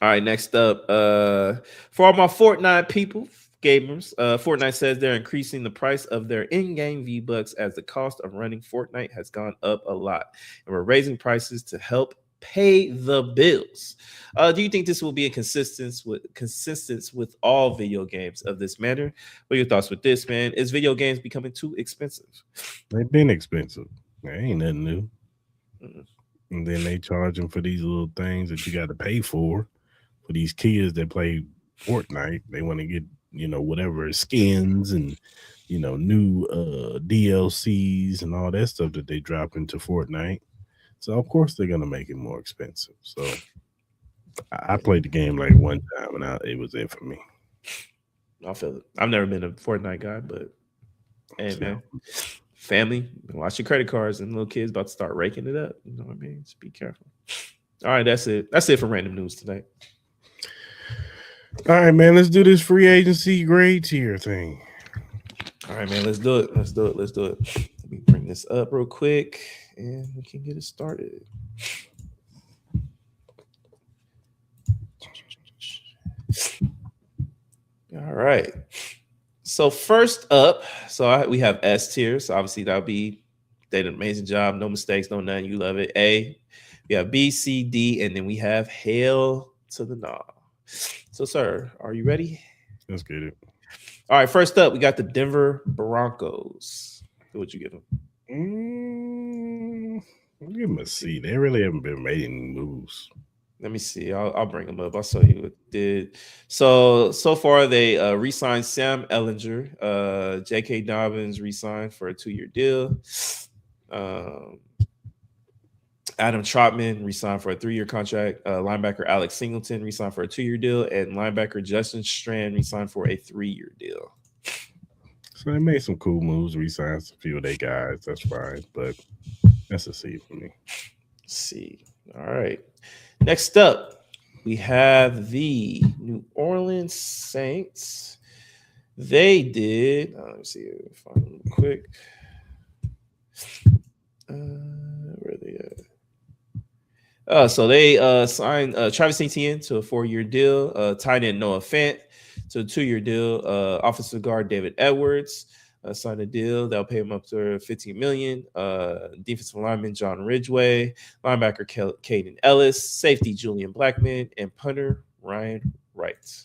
All right, next up. For all my Fortnite people, gamers, Fortnite says they're increasing the price of their in-game V-Bucks as the cost of running Fortnite has gone up a lot. And we're raising prices to help pay the bills. Do you think this will be consistent with all video games of this manner? What are your thoughts with this, man? Is video games becoming too expensive? They've been expensive. There ain't nothing new. Mm-mm. And then they charge them for these little things that you got to pay for these kids that play Fortnite. They want to get, whatever skins and, new DLCs and all that stuff that they drop into Fortnite. So, of course, they're going to make it more expensive. So, I played the game like one time, and it was it for me. I feel it. I've never been a Fortnite guy, but hey, man, family, watch your credit cards and little kids about to start raking it up. You know what I mean? Just be careful. All right, that's it. That's it for random news tonight. All right, man, let's do this free agency grade tier thing. All right, man, let's do it. Let me bring this up real quick, and we can get it started. All right. So first up, we have S tier. So obviously that'll be they did an amazing job, no mistakes, no nothing. You love it. A. We have B, C, D, and then we have Hail to the Nah. So, sir, are you ready? Let's get it. All right. First up, we got the Denver Broncos. What you give them? I'll give them a C. They really haven't been making moves. Let me see. I'll bring them up. I'll show you what they did. So far they re-signed Sam Ellinger. J.K. Dobbins re-signed for a 2-year deal. Adam Trotman re-signed for a 3-year contract. Linebacker Alex Singleton re-signed for a 2-year deal, and linebacker Justin Strand re-signed for a 3-year deal. So they made some cool moves, re-signed a few of their guys. That's fine, but that's a C for me. C. All right. Next up, we have the New Orleans Saints. They did. Let me see. Find them quick. Where are they at? So they signed Travis Etienne to a 4-year deal. Tight end Noah Fant to a 2-year deal. Offensive guard David Edwards signed a deal that'll pay him up to $15 million. Defensive lineman John Ridgway, linebacker Caden Ellis, safety Julian Blackman, and punter Ryan Wright.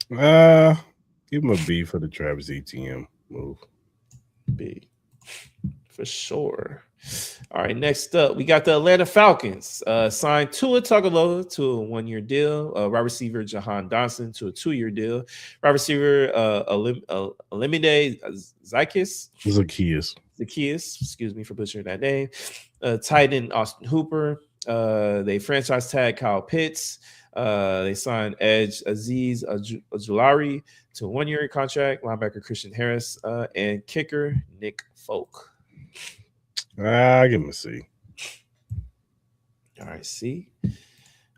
Give him a B for the Travis Etienne move. B for sure. All right, next up, we got the Atlanta Falcons. Signed Tua Tagovailoa to a 1-year deal. Wide receiver Jahan Dotson to a 2-year deal. Wide receiver Olamide Zaccheaus, excuse me for butchering that name. Tight end Austin Hooper. They franchise tag Kyle Pitts. They signed edge Aziz Ajulari to a 1-year contract. Linebacker Christian Harris and kicker Nick Folk. I give him a C. All right, C.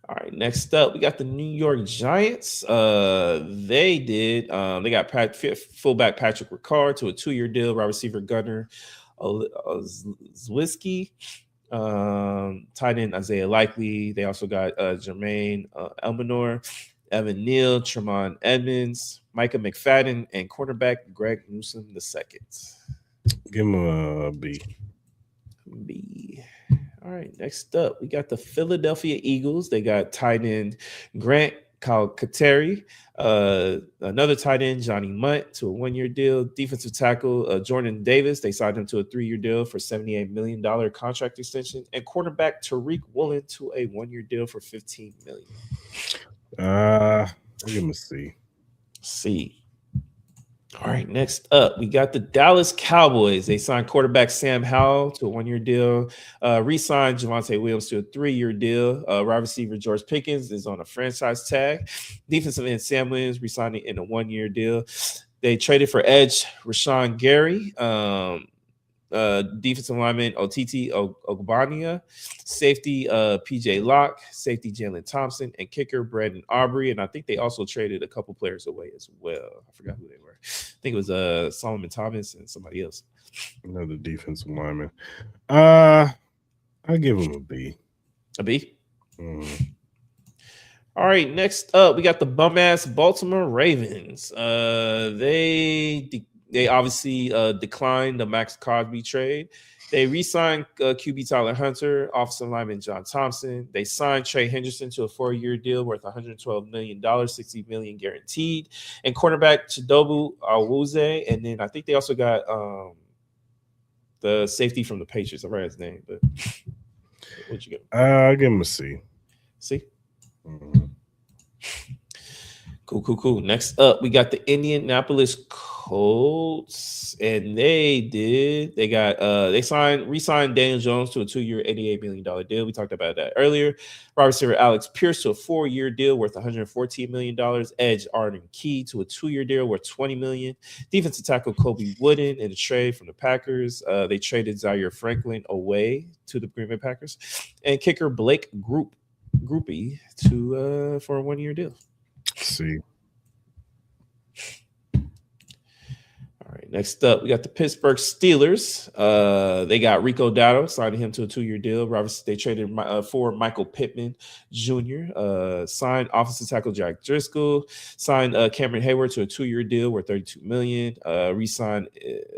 All right, next up, we got the New York Giants. They got fullback Patrick Ricard to a 2-year deal. Wide receiver Gunnar Zwiski. Tight end Isaiah Likely. They also got Jermaine Elmanor, Evan Neal, Tremont Edmonds, Micah McFadden, and cornerback Greg Newsome II. Give him a B. B. All right, next up, we got the Philadelphia Eagles. They got tight end Grant Calcaterri, another tight end, Johnny Mutt, to a 1-year deal. Defensive tackle Jordan Davis. They signed him to a 3-year deal for $78 million contract extension. And quarterback Tariq Woolen to a 1-year deal for $15 million. I'll give him a C. C. All right, next up, we got the Dallas Cowboys. They signed quarterback Sam Howell to a 1-year deal. Re-signed Javonte Williams to a 3-year deal. Wide receiver George Pickens is on a franchise tag. Defensive end Sam Williams re-signed in a 1-year deal. They traded for edge Rashawn Gary. Defensive lineman Otiti Ogbania, safety PJ Locke, safety Jalen Thompson, and kicker Brandon Aubrey. And I think they also traded a couple players away as well. I forgot who they were. I think it was Solomon Thomas and somebody else. Another defensive lineman. I give him a B. A B? All right, next up, we got the bum-ass Baltimore Ravens. They obviously declined the Maxx Crosby trade. They re-signed QB Tyler Hunter, offensive lineman John Thompson. They signed Trey Henderson to a 4-year deal worth $112 million, $60 million guaranteed, and cornerback Chidobe Awuzie. And then I think they also got the safety from the Patriots. I forgot his name, but what'd you get? I'll give him a C. C. Cool. Next up, we got the Indianapolis Colts, and re-signed Daniel Jones to a 2-year, $88 million deal. We talked about that earlier. Wide receiver Alex Pierce to a 4-year deal worth $114 million. Edge Arden Key to a 2-year deal worth $20 million. Defensive tackle Kobe Wooden in a trade from the Packers. They traded Zaire Franklin away to the Green Bay Packers, and kicker Blake Groupie for a 1-year deal. C. All right, next up, we got the Pittsburgh Steelers. They got Rico Dowdle, signed him to a 2-year deal. They traded for Michael Pittman Jr., signed offensive tackle Jack Driscoll, signed Cameron Hayward to a 2-year deal worth $32 million, re-signed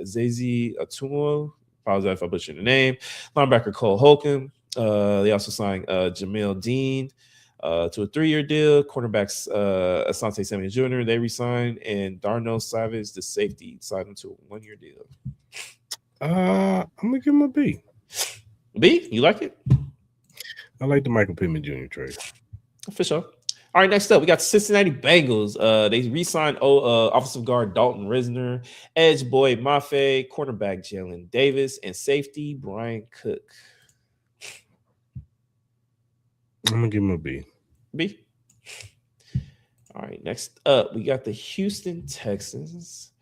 Zazie Atumo, apologize if I butchered the name, linebacker Cole Holcomb. They also signed Jamil Dean to a 3-year deal. Cornerbacks Asante Samuel Jr. They re-signed, and Darnell Savage, the safety, signed him to a 1-year deal. I'm gonna give him a B. B, you like it? I like the Michael Pittman Jr. trade. For sure. All right, next up, we got Cincinnati Bengals. They re-signed offensive guard Dalton Risner, edge Boyd Mafe, cornerback Jalen Davis, and safety Brian Cook. I'm gonna give him a B. B. All right, next up, we got the Houston Texans.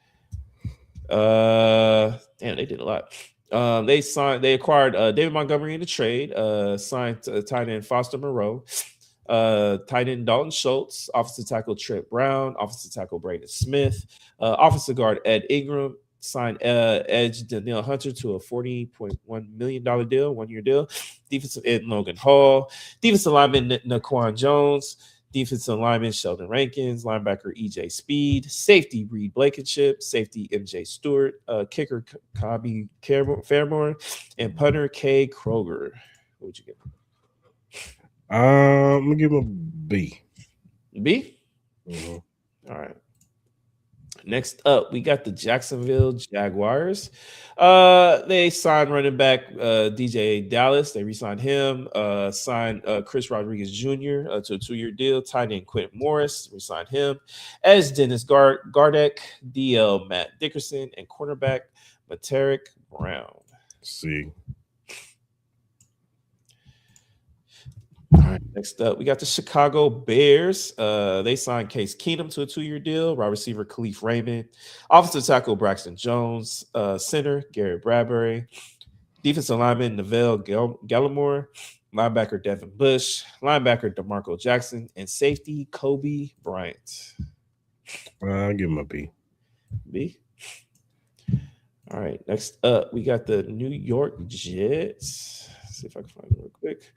Damn, they did a lot. They acquired David Montgomery in the trade, signed tight end Foster Moreau, tight end Dalton Schultz, offensive tackle Trent Brown, offensive tackle Braden Smith, offensive guard Ed Ingram, signed edge Danielle Hunter to a $40.1 million deal, 1 year deal, defensive end Logan Hall, defensive lineman Naquan Jones, defensive lineman Sheldon Rankins, linebacker EJ Speed, safety Reed Blankenship, safety MJ Stewart, kicker Kabi Fairborn, and punter Kay Kroger. What would you give? I'm gonna give him a B. B? Mm-hmm. All right. Next up, we got the Jacksonville Jaguars. They signed running back DJ Dallas. They re-signed him. Signed Chris Rodriguez Jr. To a 2-year deal. Tight end Quentin Morris. Re-signed him. As Dennis Gardeck, DL Matt Dickerson, and cornerback Materick Brown. C. All right, next up, we got the Chicago Bears. They signed Case Keenum to a 2-year deal. Wide receiver Khalif Raymond, offensive tackle Braxton Jones, center Garrett Bradbury, defensive lineman Neville Gallimore, linebacker Devin Bush, linebacker DeMarco Jackson, and safety Kobe Bryant. I'll give him a B. B. All right, next up, we got the New York Jets. Let's see if I can find it real quick.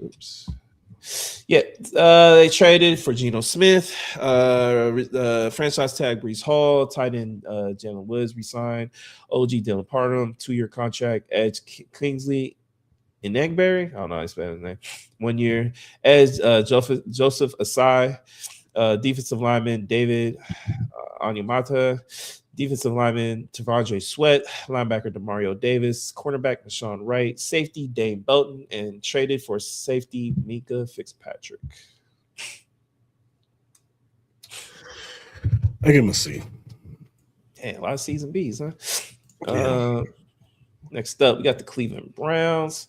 Oops. Yeah, they traded for Geno Smith, franchise tag Breece Hall, tight end Jalen Woods resigned, OG Dylan Parham, 2-year contract, Edge Kingsley Inegberry, I don't know how to spell his name, 1 year, Edge Joseph Asai, defensive lineman David Onyemata, defensive lineman Tavondre Sweat, linebacker Demario Davis, cornerback Deshaun Wright, safety Dane Belton, and traded for safety Mika Fitzpatrick. I give him a C. Damn, a lot of C's and B's, huh? Yeah. Next up, we got the Cleveland Browns.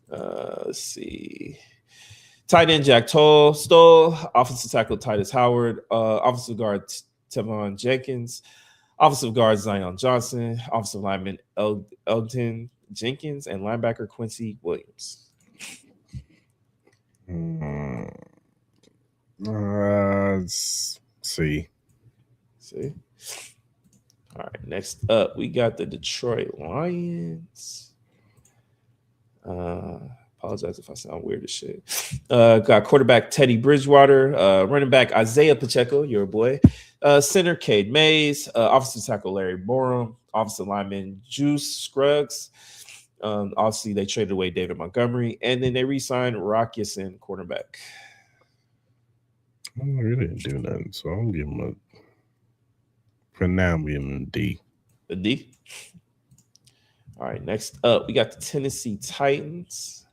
Let's see. Tight end Jack Stoll, offensive tackle Titus Howard, offensive guard Tevon Jenkins, offensive guard Zion Johnson, offensive lineman Elton Jenkins, and linebacker Quincy Williams. C. See? All right, next up, we got the Detroit Lions. Apologize if I sound weird as shit. Got quarterback Teddy Bridgewater, running back Isaiah Pacheco, your boy, center Cade Mays, offensive tackle Larry Borum, offensive lineman Juice Scruggs. Obviously, they traded away David Montgomery, and then they re-signed Rock Ya-Sin, quarterback. I really didn't do nothing, so I'm giving him for now, I'm giving him a D. A D? All right, next up, we got the Tennessee Titans.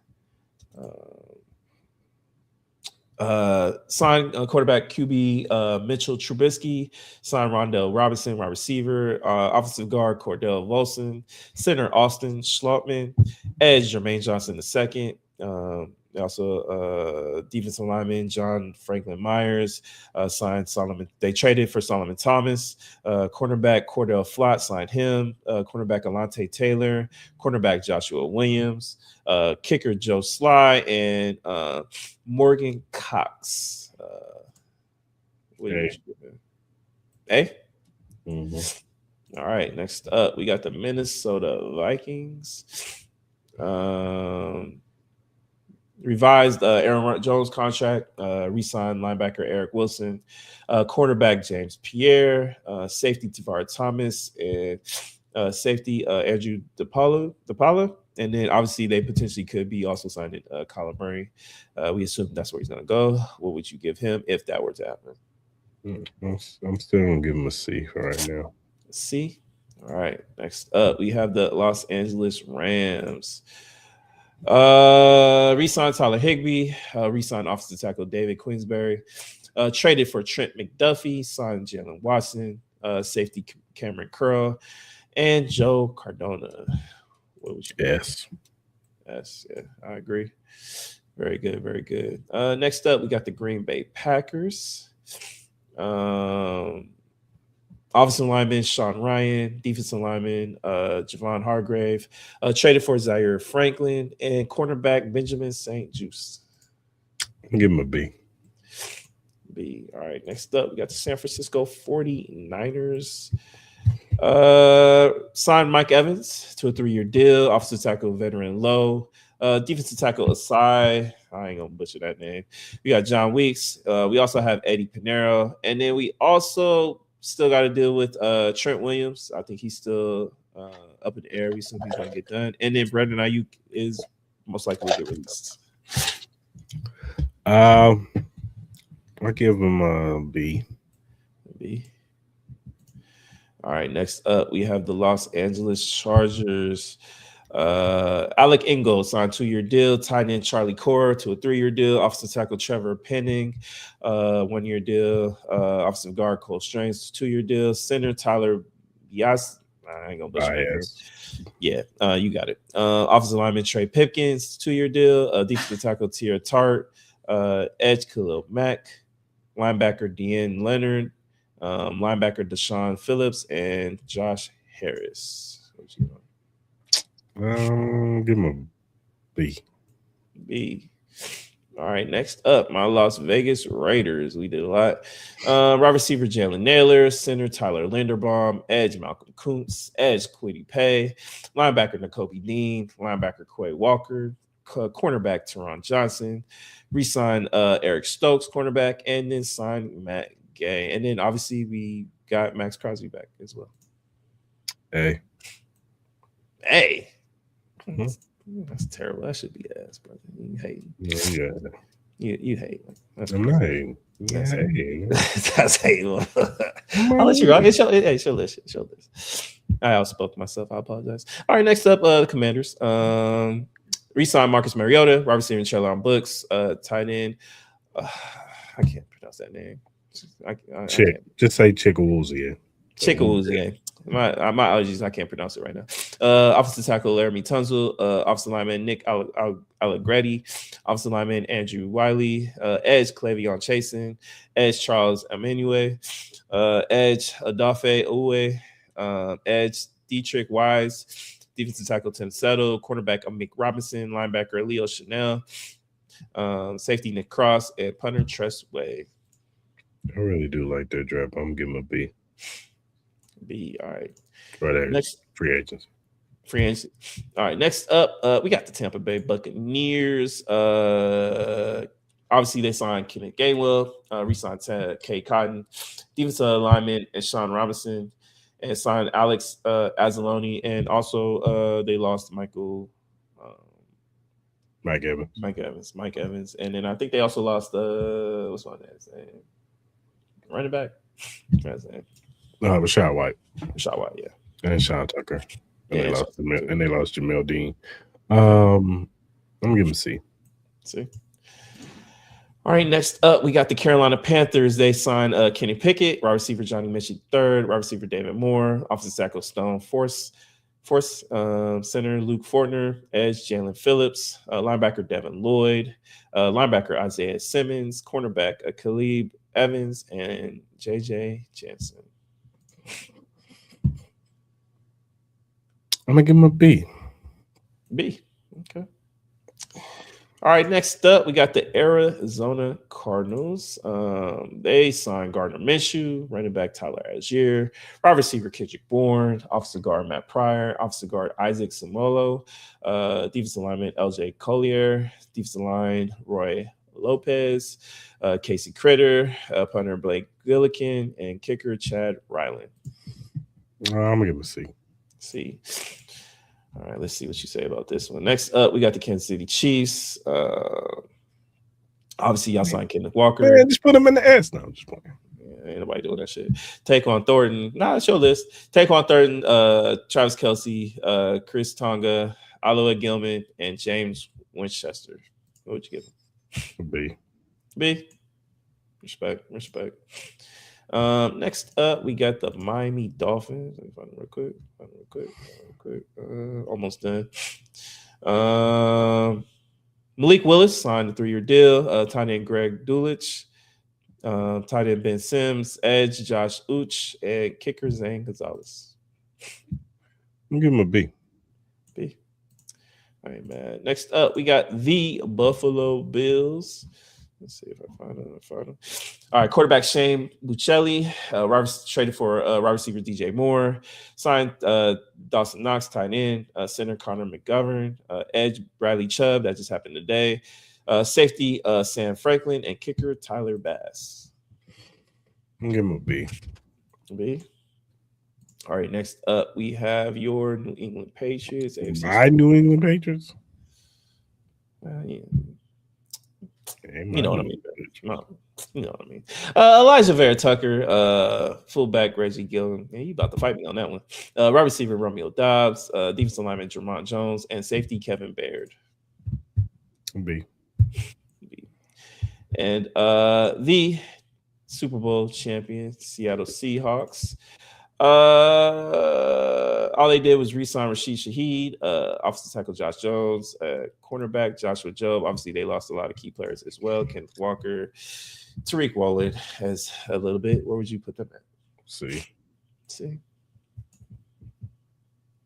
Signed quarterback QB Mitchell Trubisky, signed Rondell Robinson, wide receiver, offensive guard Cordell Volson, center Austin Schlotman, edge Jermaine Johnson II, also defensive lineman John Franklin Myers, signed Solomon. They traded for Solomon Thomas, cornerback Cordell Flott, signed him, cornerback Alante Taylor, cornerback Joshua Williams, kicker Joe Sly, and Morgan Cox. A? Mm-hmm. All right, next up, we got the Minnesota Vikings. Revised Aaron Jones contract, re-signed linebacker Eric Wilson, cornerback James Pierre, safety Tavares Thomas, and safety Andrew DePaula. And then obviously they potentially could be also signing Kyler Murray. We assume that's where he's going to go. What would you give him if that were to happen? I'm still going to give him a C for right now. C? All right. Next up, we have the Los Angeles Rams. Re-signed Tyler Higbee, re-signed offensive tackle David Queensberry, traded for Trent McDuffie, signed Jalen Watson, safety Cameron Curl, and Joe Cardona. What would you S. S. Yeah, I agree. Very good, very good. Next up, we got the Green Bay Packers. Offensive lineman Sean Ryan, defensive lineman Javon Hargrave, traded for Zaire Franklin, and cornerback Benjamin St. Juste. Give him a B. B. All right. Next up, we got the San Francisco 49ers. Signed Mike Evans to a 3-year deal. Offensive tackle veteran Lowe. Defensive tackle Asai. I ain't gonna butcher that name. We got John Weeks. We also have Eddie Pinero, and then we also still got to deal with Trent Williams. I think he's still up in the air. We assume he's going to get done. And then Brandon Ayuk is most likely to get released. I give him a B. B. All right. Next up, we have the Los Angeles Chargers. Alec Ingold signed 2-year deal. Tight end Charlie Core to a 3-year deal. Offensive tackle Trevor Penning, 1-year deal. Offensive guard Cole Strange, 2-year deal. Center Tyler Bias. I ain't gonna butcher that. Yeah, you got it. Offensive lineman Trey Pipkins, 2-year deal. Defensive tackle Tier Tart, edge Khalil Mack, linebacker Deanne Leonard, linebacker Deshaun Phillips, and Josh Harris. What you know? Give him a B. B. All right, next up, my Las Vegas Raiders. We did a lot. Wide receiver Jalen Naylor, center Tyler Linderbaum, edge Malcolm Kuntz, edge Kwity Paye, linebacker Nakobe Dean, linebacker Quay Walker, cornerback Teron Johnson, re-signed Eric Stokes, cornerback, and then signed Matt Gay. And then obviously we got Maxx Crosby back as well. A. Hey. That's terrible. That should be ass, brother. You hate. Yeah. You hate. I'm not hating. That's hating. That's hating. I'll let you go. Hey, show this. I outspoke myself. I apologize. All right, next up, the Commanders. Re-signed Marcus Mariota, wide receiver Trelon Books, tight end. I can't pronounce that name. Just say Chickawoozie. Chickawoozie. My allergies, I can't pronounce it right now. Offensive tackle Laramie Tunzel, offensive lineman Nick Allegretti, offensive lineman Andrew Wiley, edge Clevion Chasen, edge Charles Emmanuel, edge Adafe Uwe, edge Dietrich Wise, defensive tackle Tim Settle, cornerback Mick Robinson, linebacker Leo Chanel, safety Nick Cross, and punter Tress Way. I really do like their draft. I'm giving them a B. B. All right. Right. Next, free agents. All right. Next up, we got the Tampa Bay Buccaneers. Obviously, they signed Kenneth Gainwell, re-signed K. Cotton, defensive lineman, and Sean Robinson, and signed Alex Azzaloni, and also they lost Mike Evans, and then I think they also lost what's my name's name? Running back. Rashad White. Yeah. And Sean Tucker. And they lost Jamel Dean. I'm gonna give him a C. See. All right, next up, we got the Carolina Panthers. They signed Kenny Pickett, wide receiver Johnny Mitchell III, wide receiver David Moore, offensive tackle Stone Force, center Luke Fortner, edge Jalen Phillips, linebacker Devin Lloyd, linebacker Isaiah Simmons, cornerback Khalib Evans, and JJ Jansen. I'm gonna give him a B. B. Okay. All right, next up, we got the Arizona Cardinals. They signed Gardner Minshew, running back Tyler Algier, wide receiver Kendrick Bourne, offensive guard Matt Pryor, offensive guard Isaac Samolo, defensive lineman LJ Collier, defensive line Roy Lopez, Casey Critter, punter Blake Gillikin, and kicker Chad Ryland. I'm gonna give him a C. C. All right, let's see what you say about this one. Next up, we got the Kansas City Chiefs. Obviously, y'all signed Kenneth Walker. Man, just put him in the S. No, I'm just playing. Yeah, ain't nobody doing that shit. Taquan Thornton. It's your list. Taquan Thornton, Travis Kelce, Chris Tonga, Aloha Gilman, and James Winchester. What would you give him? B. B. Respect. Next up, we got the Miami Dolphins. Let me find it real quick. Almost done. Malik Willis signed a 3-year deal. Tight end Greg Dulcich. Tight end Ben Sims. Edge Josh Uch. And kicker Zane Gonzalez. I'll give him a B. B. All right, man. Next up, we got the Buffalo Bills. Let's see if I find them. All right, quarterback Shane Buccelli, traded for wide receiver DJ Moore, signed Dawson Knox, tight end, center Connor McGovern, edge Bradley Chubb, that just happened today, safety Sam Franklin, and kicker Tyler Bass. I'll give him a B. B. All right, next up, we have your New England Patriots. My New England Patriots? Yeah. You know what I mean. You know what I mean. Elijah Vera Tucker, fullback Reggie Gillen. Yeah, you about to fight me on that one. Wide receiver Romeo Dobbs, defensive lineman Jermont Jones, and safety Kevin Baird. B. And the Super Bowl champion Seattle Seahawks. All they did was re-sign Rashid Shaheed, offensive tackle Josh Jones, cornerback Joshua Jobe. Obviously, they lost a lot of key players as well. Kenneth Walker, Tariq Woolen has a little bit. Where would you put them at? C.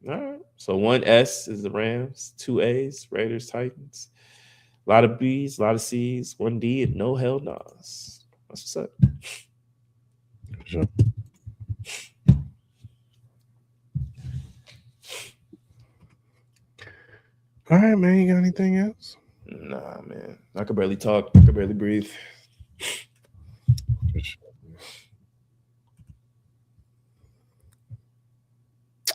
All right. So 1 S is the Rams, 2 A's, Raiders, Titans. A lot of B's, a lot of C's, 1 D, and no hell no's. That's what's up. Sure. All right, man. You got anything else? Nah, man. I could barely talk. I could barely breathe.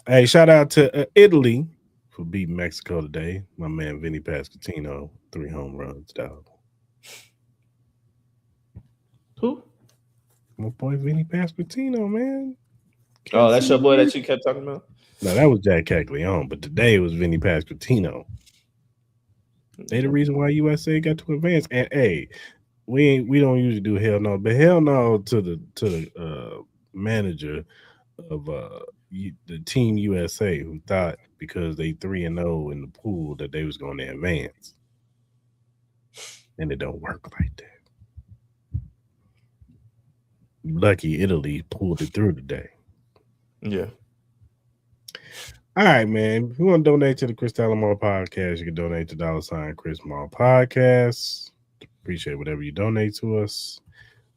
Hey, shout out to Italy for beating Mexico today. My man Vinny Pasquantino, 3 home runs, dog. Who? My boy Vinny Pasquantino, man. Oh, that's your boy that you kept talking about? No, that was Jack Caglione, but today it was Vinny Pasquantino. They the reason why USA got to advance. And hey, we don't usually do hell no, but hell no to the manager of the team USA who thought because they 3-0 in the pool that they was going to advance. And it don't work like that. Lucky Italy pulled it through today. Yeah. All right, man. If you want to donate to the Cris Style Mal Podcast, you can donate to $ Cris Mal Podcast. Appreciate whatever you donate to us.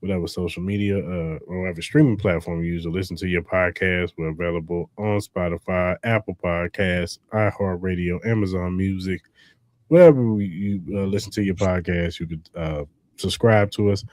Whatever social media or whatever streaming platform you use to listen to your podcast, we're available on Spotify, Apple Podcasts, iHeartRadio, Amazon Music. Wherever you listen to your podcast, you could subscribe to us.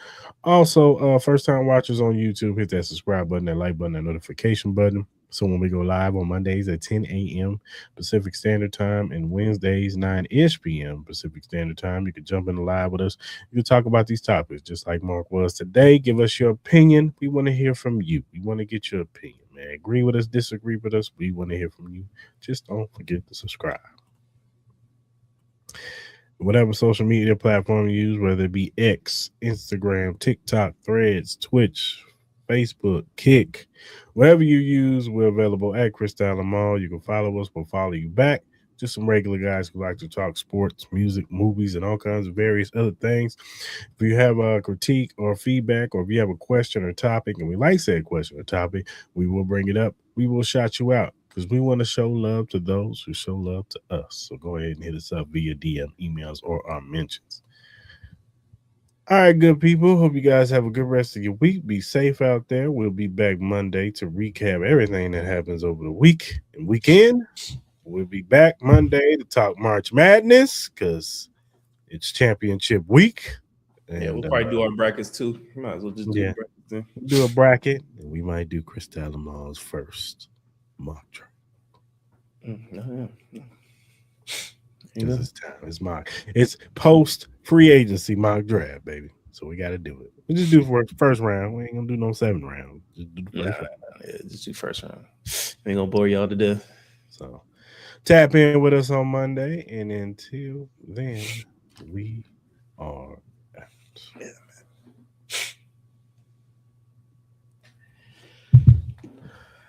Also, first-time watchers on YouTube, hit that subscribe button, that like button, that notification button. So when we go live on Mondays at 10 a.m. Pacific Standard Time and Wednesdays 9-ish p.m. Pacific Standard Time, you can jump in the live with us. You can talk about these topics just like Mark was today. Give us your opinion. We want to hear from you. We want to get your opinion, man. Agree with us, disagree with us. We want to hear from you. Just don't forget to subscribe. Whatever social media platform you use, whether it be X, Instagram, TikTok, Threads, Twitch, Facebook, Kick, wherever you use, we're available at Cris Style Mal. You can follow us, we'll follow you back. Just some regular guys who like to talk sports, music, movies, and all kinds of various other things. If you have a critique or feedback, or if you have a question or topic, and we like said question or topic, we will bring it up. We will shout you out because we want to show love to those who show love to us. So go ahead and hit us up via DM, emails, or our mentions. All right, good people. Hope you guys have a good rest of your week. Be safe out there. We'll be back Monday to recap everything that happens over the week and weekend. We'll be back Monday to talk March Madness because it's championship week. And, yeah, we'll probably do our brackets too. Might as well just do brackets then. Do a bracket, and we might do Cris Style Mal's first mock draft. It's time. It's post free agency mock draft, baby. So we got to do it. We just do first round. We ain't gonna do no 7th round. Just do the first round. Yeah, just do first round. We ain't gonna bore y'all to death. So tap in with us on Monday, and until then, we are out. Yeah.